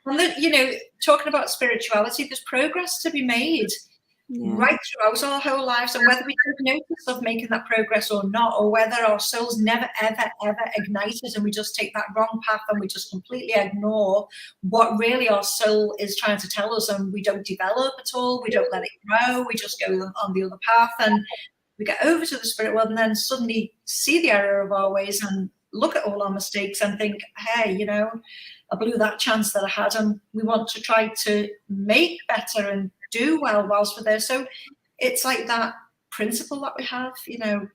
And, you know, talking about spirituality, there's progress to be made right throughout our whole lives. And whether we take notice of making that progress or not, or whether our souls never, ever, ever ignited and we just take that wrong path and we just completely ignore what really our soul is trying to tell us, and we don't develop at all, we don't let it grow, we just go on the other path, and we get over to the spirit world and then suddenly see the error of our ways and look at all our mistakes and think, hey, you know, I blew that chance that I had, and we want to try to make better and do well whilst we're there. So it's like that principle that we have, you know,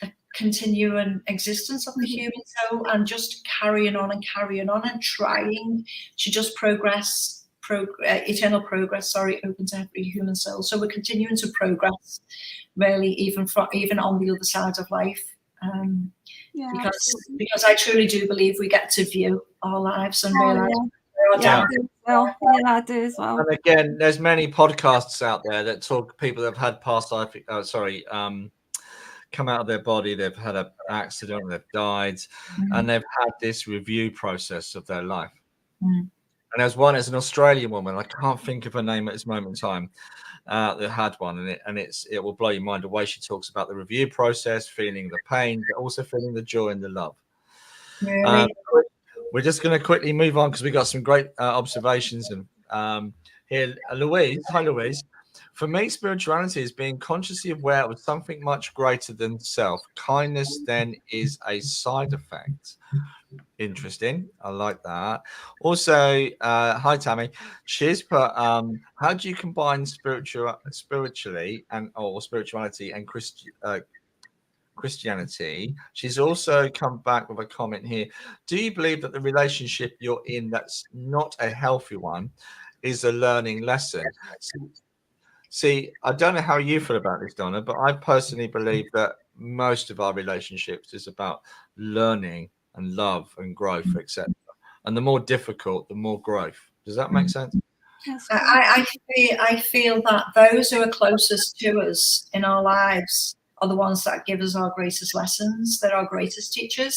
the continuing existence of the human soul, and just carrying on and trying to just progress, eternal progress, open to every human soul. So we're continuing to progress, really, even on the other side of life. Because I truly do believe we get to view our lives and realize well. Yeah, I do as well. And again, there's many podcasts out there that talk people that have had past life, come out of their body, they've had an accident, they've died, and they've had this review process of their life. And there's one, as an Australian woman, I can't think of her name at this moment in time, that had one, and it will blow your mind the way she talks about the review process, feeling the pain, but also feeling the joy and the love. Really? We're just going to quickly move on because we got some great observations. And here, Louise, hi Louise. For me, spirituality is being consciously aware of something much greater than self. Kindness then is a side effect. Interesting. I like that. Also, hi Tammy. She's put, how do you combine spirituality and Christianity? She's also come back with a comment here. Do you believe that the relationship you're in that's not a healthy one is a learning lesson? See, I don't know how you feel about this, Donna, but I personally believe that most of our relationships is about learning and love and growth, etc. And the more difficult, the more growth. Does that make sense? I feel that those who are closest to us in our lives are the ones that give us our greatest lessons. They're our greatest teachers.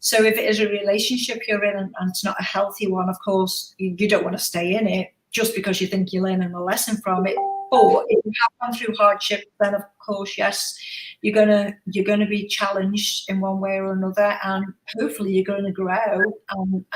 So if it is a relationship you're in and it's not a healthy one, of course, you don't want to stay in it just because you think you're learning a lesson from it. But if you have gone through hardship, then of course, yes, you're gonna be challenged in one way or another, and hopefully you're going to grow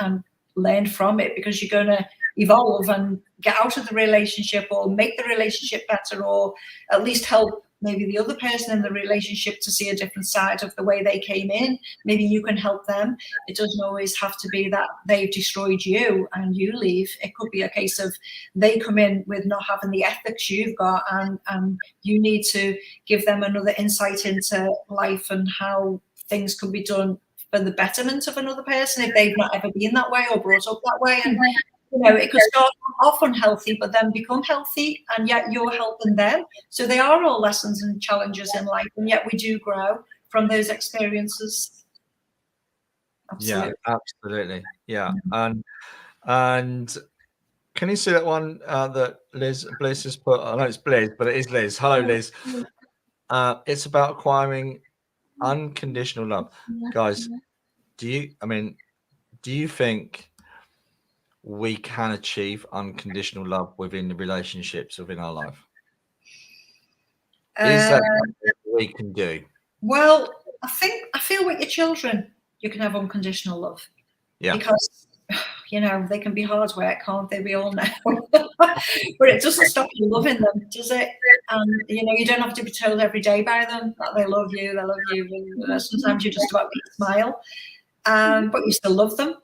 and learn from it, because you're going to evolve and get out of the relationship or make the relationship better, or at least help maybe the other person in the relationship to see a different side of the way they came in. Maybe you can help them. It doesn't always have to be that they've destroyed you and you leave. It could be a case of they come in with not having the ethics you've got, and you need to give them another insight into life and how things could be done for the betterment of another person if they've not ever been that way or brought up that way. And it could start off unhealthy, but then become healthy, and yet you're helping them. So they are all lessons and challenges in life, and yet we do grow from those experiences. Absolutely. Yeah, absolutely. Yeah. And can you see that one that Bliss has put? I know it's Bliss, but it is Liz. Hello, Liz. It's about acquiring unconditional love. Guys, do you think we can achieve unconditional love within the relationships within our life? Is that something we can do? Well, I feel with your children, you can have unconditional love. Yeah. Because, they can be hard work, can't they? We all know. But it doesn't stop you loving them, does it? And, you don't have to be told every day by them that they love you, they love you. And sometimes you just about to smile. But you still love them.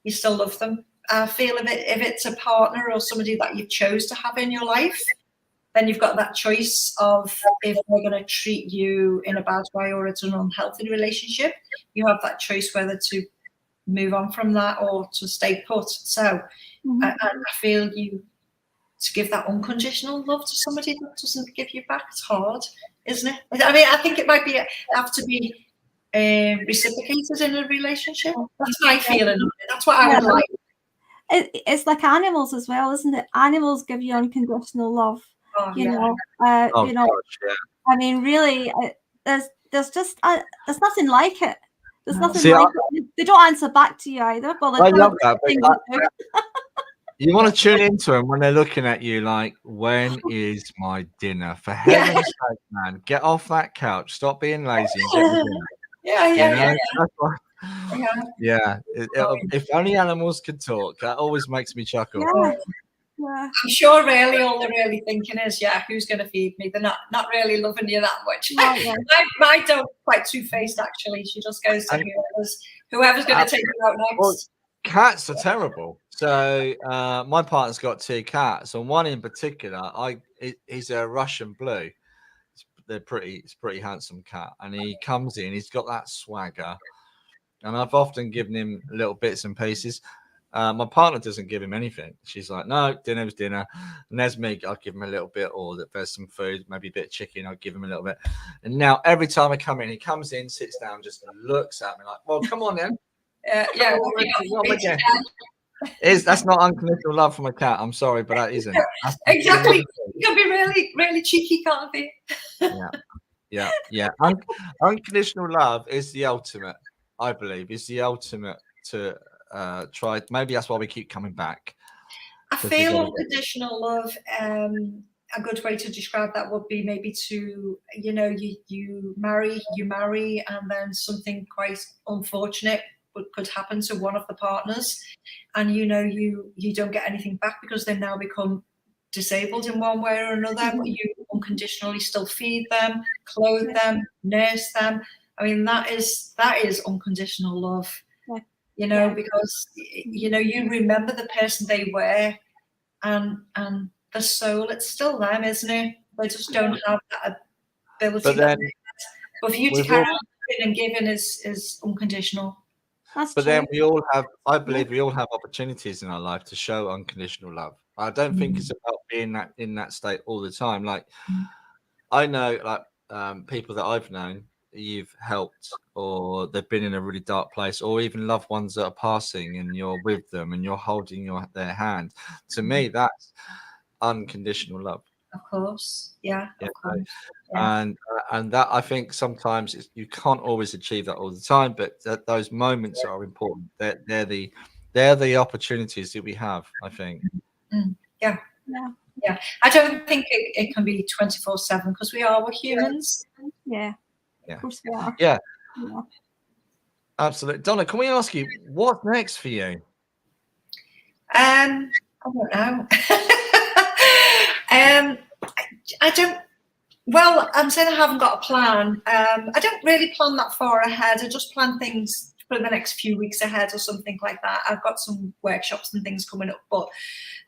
You still love them. I feel if it's a partner or somebody that you chose to have in your life, then you've got that choice of if they're going to treat you in a bad way or it's an unhealthy relationship, you have that choice whether to move on from that or to stay put. So I feel to give that unconditional love to somebody that doesn't give you back, it's hard, isn't it? I mean, I think it might have to be reciprocated in a relationship. That's my feeling. That's what I would like. It's like animals as well, isn't it? Animals give you unconditional love. I mean, really, there's nothing like it. There's nothing like it. They don't answer back to you either. Well, I love that. You want to tune into them when they're looking at you like, when is my dinner? For heaven's sake, man, get off that couch. Stop being lazy and get your dinner. If only animals could talk. That always makes me chuckle. I'm sure really all they're really thinking is, who's going to feed me? They're not really loving you that much. My dog's quite two-faced, actually. She just goes to whoever's going to take you out next. Well, cats are terrible. So my partner's got 2 cats, and one in particular, he's a Russian blue. It's a pretty handsome cat, and he comes in. He's got that swagger. And I've often given him little bits and pieces. My partner doesn't give him anything. She's like, no, dinner's dinner. And there's me. I'll give him a little bit, or that there's some food, maybe a bit of chicken. I'll give him a little bit. And now every time I come in, he comes in, sits down, just looks at me like, well, come on then. That's not unconditional love from a cat. I'm sorry, but that isn't. Exactly. You can be really, really cheeky, can't be? Yeah. Unconditional love is the ultimate, I believe, is the ultimate to try. Maybe that's why we keep coming back. I feel unconditional love, a good way to describe that would be maybe to, you marry, and then something quite unfortunate could happen to one of the partners, and you don't get anything back because they now become disabled in one way or another, but you unconditionally still feed them, clothe them, nurse them. I mean, that is unconditional love. Because you remember the person they were, and the soul, it's still them, isn't it? They just don't have that ability. But then, for you to carry on giving and giving is unconditional. That's but true. then we all have, I believe, we all have opportunities in our life to show unconditional love. I don't think it's about being in that state all the time. Like, I know, like people that I've known, you've helped, or they've been in a really dark place, or even loved ones that are passing and you're with them and you're holding their hand. To me, that's unconditional love. Of course. Yeah. Of course. And that, I think sometimes you can't always achieve that all the time, but those moments are important. They're the opportunities that we have, I think. Yeah. I don't think it can be 24/7 because we're humans. Yeah. Of course we are. Yeah. Absolutely. Donna, can we ask you what's next for you? I don't know. I don't. Well, I'm saying I haven't got a plan. I don't really plan that far ahead. I just plan things for the next few weeks ahead or something like that. I've got some workshops and things coming up, but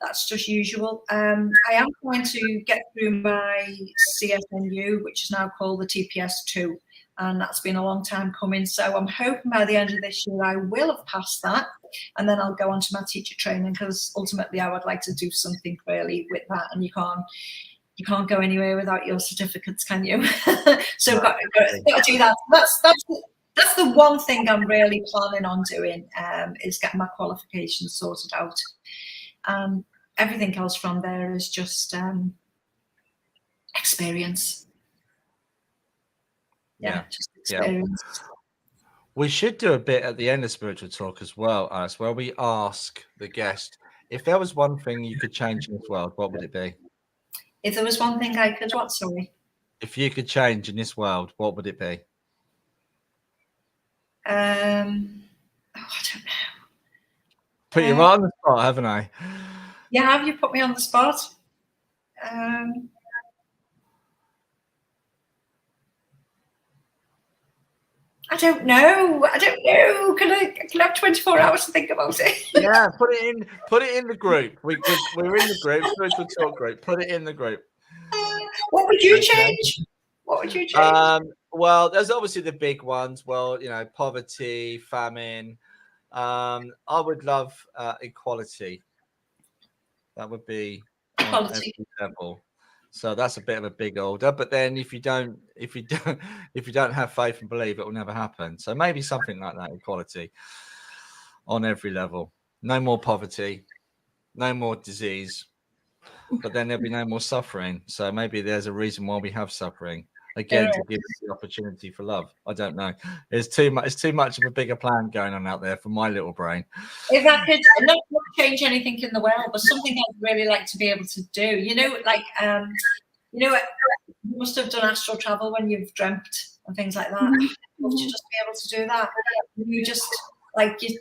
that's just usual. I am going to get through my CSNU, which is now called the TPS2, and that's been a long time coming. So I'm hoping by the end of this year I will have passed that, and then I'll go on to my teacher training, because ultimately I would like to do something really with that, and you can't go anywhere without your certificates, can you? So I've got to do that. That's the one thing I'm really planning on doing, is getting my qualifications sorted out. Everything else from there is just experience. Just experience. We should do a bit at the end of Spiritual Talk as well, Alice, where we ask the guest, if there was one thing you could change in this world, what would it be? If there was one thing I could, what, sorry? If you could change in this world, what would it be? I don't know. Put you right on the spot, haven't I? Yeah, have you put me on the spot? I don't know. Can I have 24 hours to think about it? Yeah, put it in the group. We're in the group, Spiritual Talk group. Put it in the group. What would you change? What would you change? Well, there's obviously the big ones. Well, poverty, famine. I would love equality. That would be on every level. So that's a bit of a big order. But then if you don't have faith and believe, it will never happen. So maybe something like that, equality on every level. No more poverty, no more disease, but then there'll be no more suffering. So maybe there's a reason why we have suffering. Again, to give us the opportunity for love. I don't know. It's too much of a bigger plan going on out there for my little brain. If I could not change anything in the world, but something I'd really like to be able to do. You must have done astral travel when you've dreamt and things like that. I'd love to just be able to do that. You just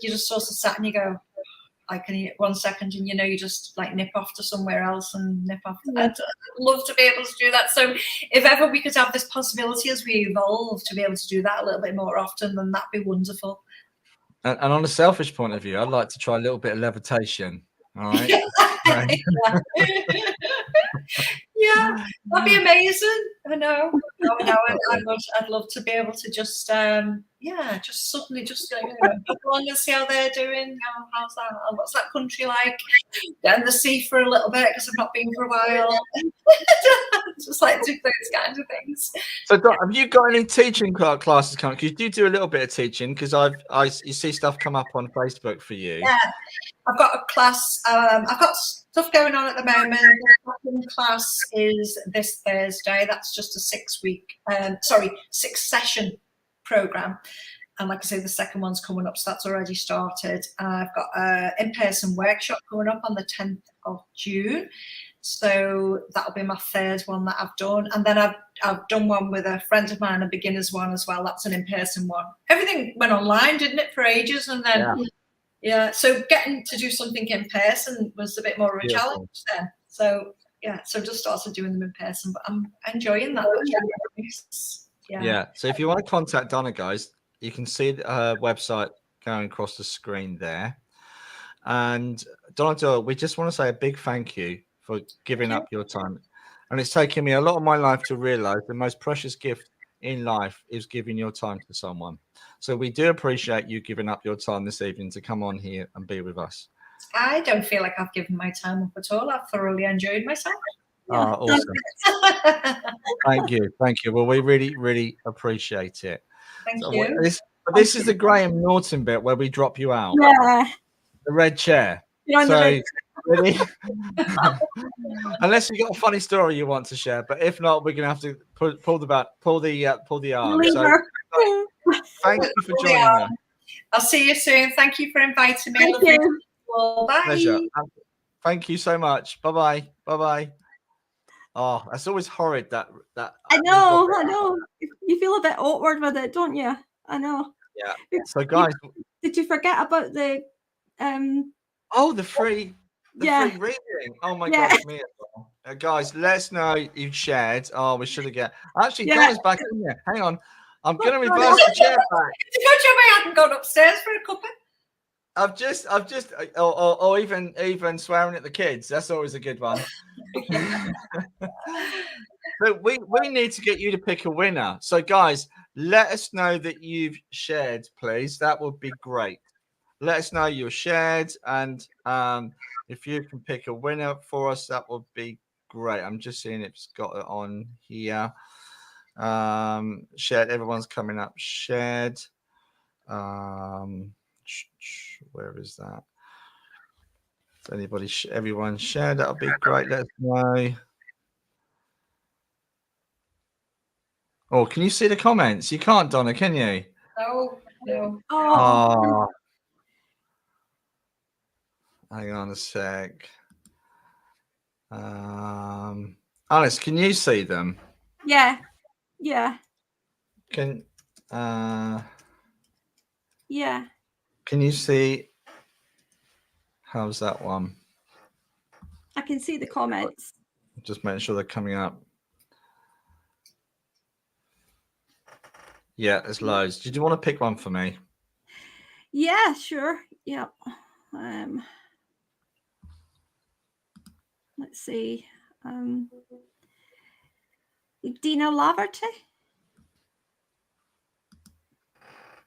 you just sort of sat and you go, I can eat 1 second, and you just nip off to somewhere else and nip off. I'd love to be able to do that. So if ever we could have this possibility as we evolve to be able to do that a little bit more often, then that'd be wonderful. And on a selfish point of view, I'd like to try a little bit of levitation. All right. Yeah, that'd be amazing. I know. I'd love to be able to just, just suddenly just go, go along and see how they're doing. How's that? What's that country like? Get in the sea for a little bit because I've not been for a while. Just like do those kinds of things. So, have you got any teaching classes coming? Because you do a little bit of teaching. Because you see stuff come up on Facebook for you. Yeah, I've got a class. I've got stuff going on at the moment. The second class is this Thursday. That's just a 6-session program. And like I say, the second one's coming up, so that's already started. I've got an in-person workshop coming up on the 10th of June. So that'll be my third one that I've done. And then I've done one with a friend of mine, a beginner's one as well. That's an in-person one. Everything went online, didn't it, for ages? And then, so getting to do something in person was a bit more of a challenge then. So, so just started doing them in person, but I'm enjoying that. Yeah. So if you want to contact Donna, guys, you can see her website going across the screen there. And Donna Doyle, we just want to say a big thank you for giving up your time. And it's taken me a lot of my life to realize the most precious gift in life is giving your time to someone. So we do appreciate you giving up your time this evening to come on here and be with us. I don't feel like I've given my time up at all. I've thoroughly enjoyed myself. Oh, awesome. Thank you. Well, we really, really appreciate it. Thank you. This is the Graham Norton bit where we drop you out. Yeah. The red chair. So, really? Unless you got a funny story you want to share, but if not, we're gonna have to pull the arm. So, thank you for joining us. I'll see you soon. Thank you for inviting me. Thank you. Bye. Pleasure. Thank you so much. Bye bye. Oh, that's always horrid. That I know. You feel a bit awkward with it, don't you? I know. Yeah. So, guys, did you forget about the the free reading? Oh my gosh, me as well. Guys, let us know you've shared. Oh, we should have got. Actually, Donna's back in there. Hang on, I'm gonna reverse the chair back. Did you tell me I hadn't gone upstairs for a cuppa? I've just, or even swearing at the kids. That's always a good one. But we need to get you to pick a winner. So, guys, let us know that you've shared, please. That would be great. Let us know you've shared, and if you can pick a winner for us, that would be great. I'm just seeing it's got it on here. Shared. Everyone's coming up. Shared. Where is that? If anybody, everyone shared, that'll be great. Let us know. Oh, can you see the comments? You can't, Donna, can you? No. Oh. Hang on a sec. Alice, can you see them? Yeah. Can Yeah. Can you see? How's that one? I can see the comments. Just making sure they're coming up. Yeah, there's loads. Did you want to pick one for me? Yeah, sure. Yeah. Let's see. Dina Laverty.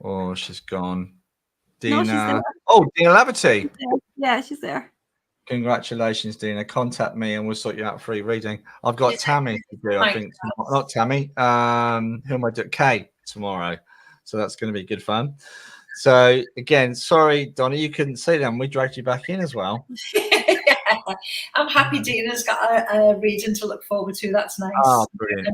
Oh, she's gone. Dina. No, Dina Laverty. Yeah, she's there. Congratulations, Dina. Contact me and we'll sort you out a free reading. I've got Tammy to do, I think. Not Tammy. Who am I doing? Kay tomorrow. So that's going to be good fun. So again, sorry, Donna, you couldn't see them. We dragged you back in as well. I'm happy Dina's got a reading to look forward to. That's nice. Oh, brilliant.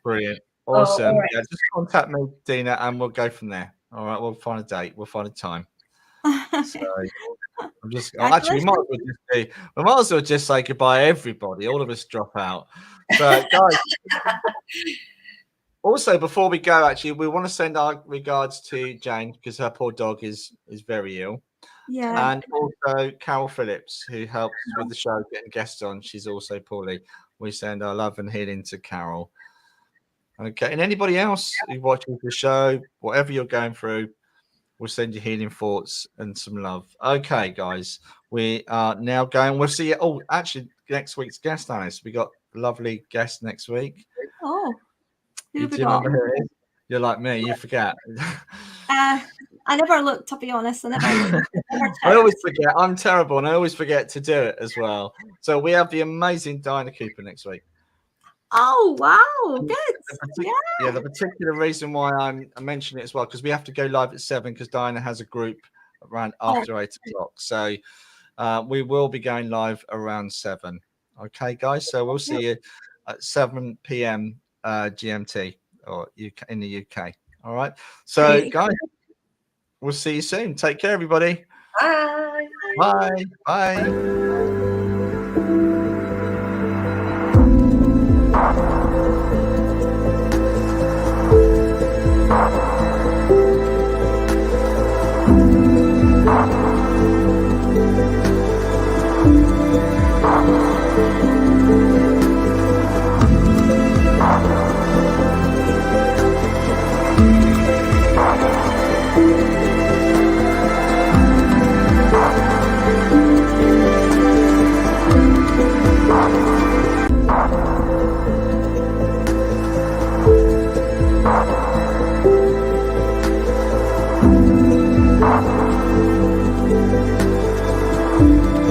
Brilliant. Awesome. Right. Yeah, just contact me, Dina, and we'll go from there. All right, we'll find a date. We'll find a time. So I'm just actually we might as well just say goodbye, everybody. All of us drop out. So guys, also before we go, actually, we want to send our regards to Jane because her poor dog is very ill. Yeah. And also Carol Phillips, who helps with the show, getting guests on. She's also poorly. We send our love and healing to Carol. Okay, and anybody else who watches the show, whatever you're going through, we'll send you healing thoughts and some love. Okay, guys, we are now going. We'll see you. Oh, actually, next week's guest, Alice. We got a lovely guest next week. Oh, who Do have we you got? remember who it is? You're like me, you forget. I never looked, to be honest. I never looked. I always forget. I'm terrible, and I always forget to do it as well. So we have the amazing Dinah Cooper next week. Oh, wow. Good. Yeah, the particular reason why I mention it as well, because we have to go live at 7 because Dinah has a group around after 8 o'clock. So we will be going live around 7. Okay, guys. So we'll see you at 7 p.m. GMT or UK, in the UK. All right. So, guys, we'll see you soon. Take care, everybody. Bye. Bye. Bye. Thank you.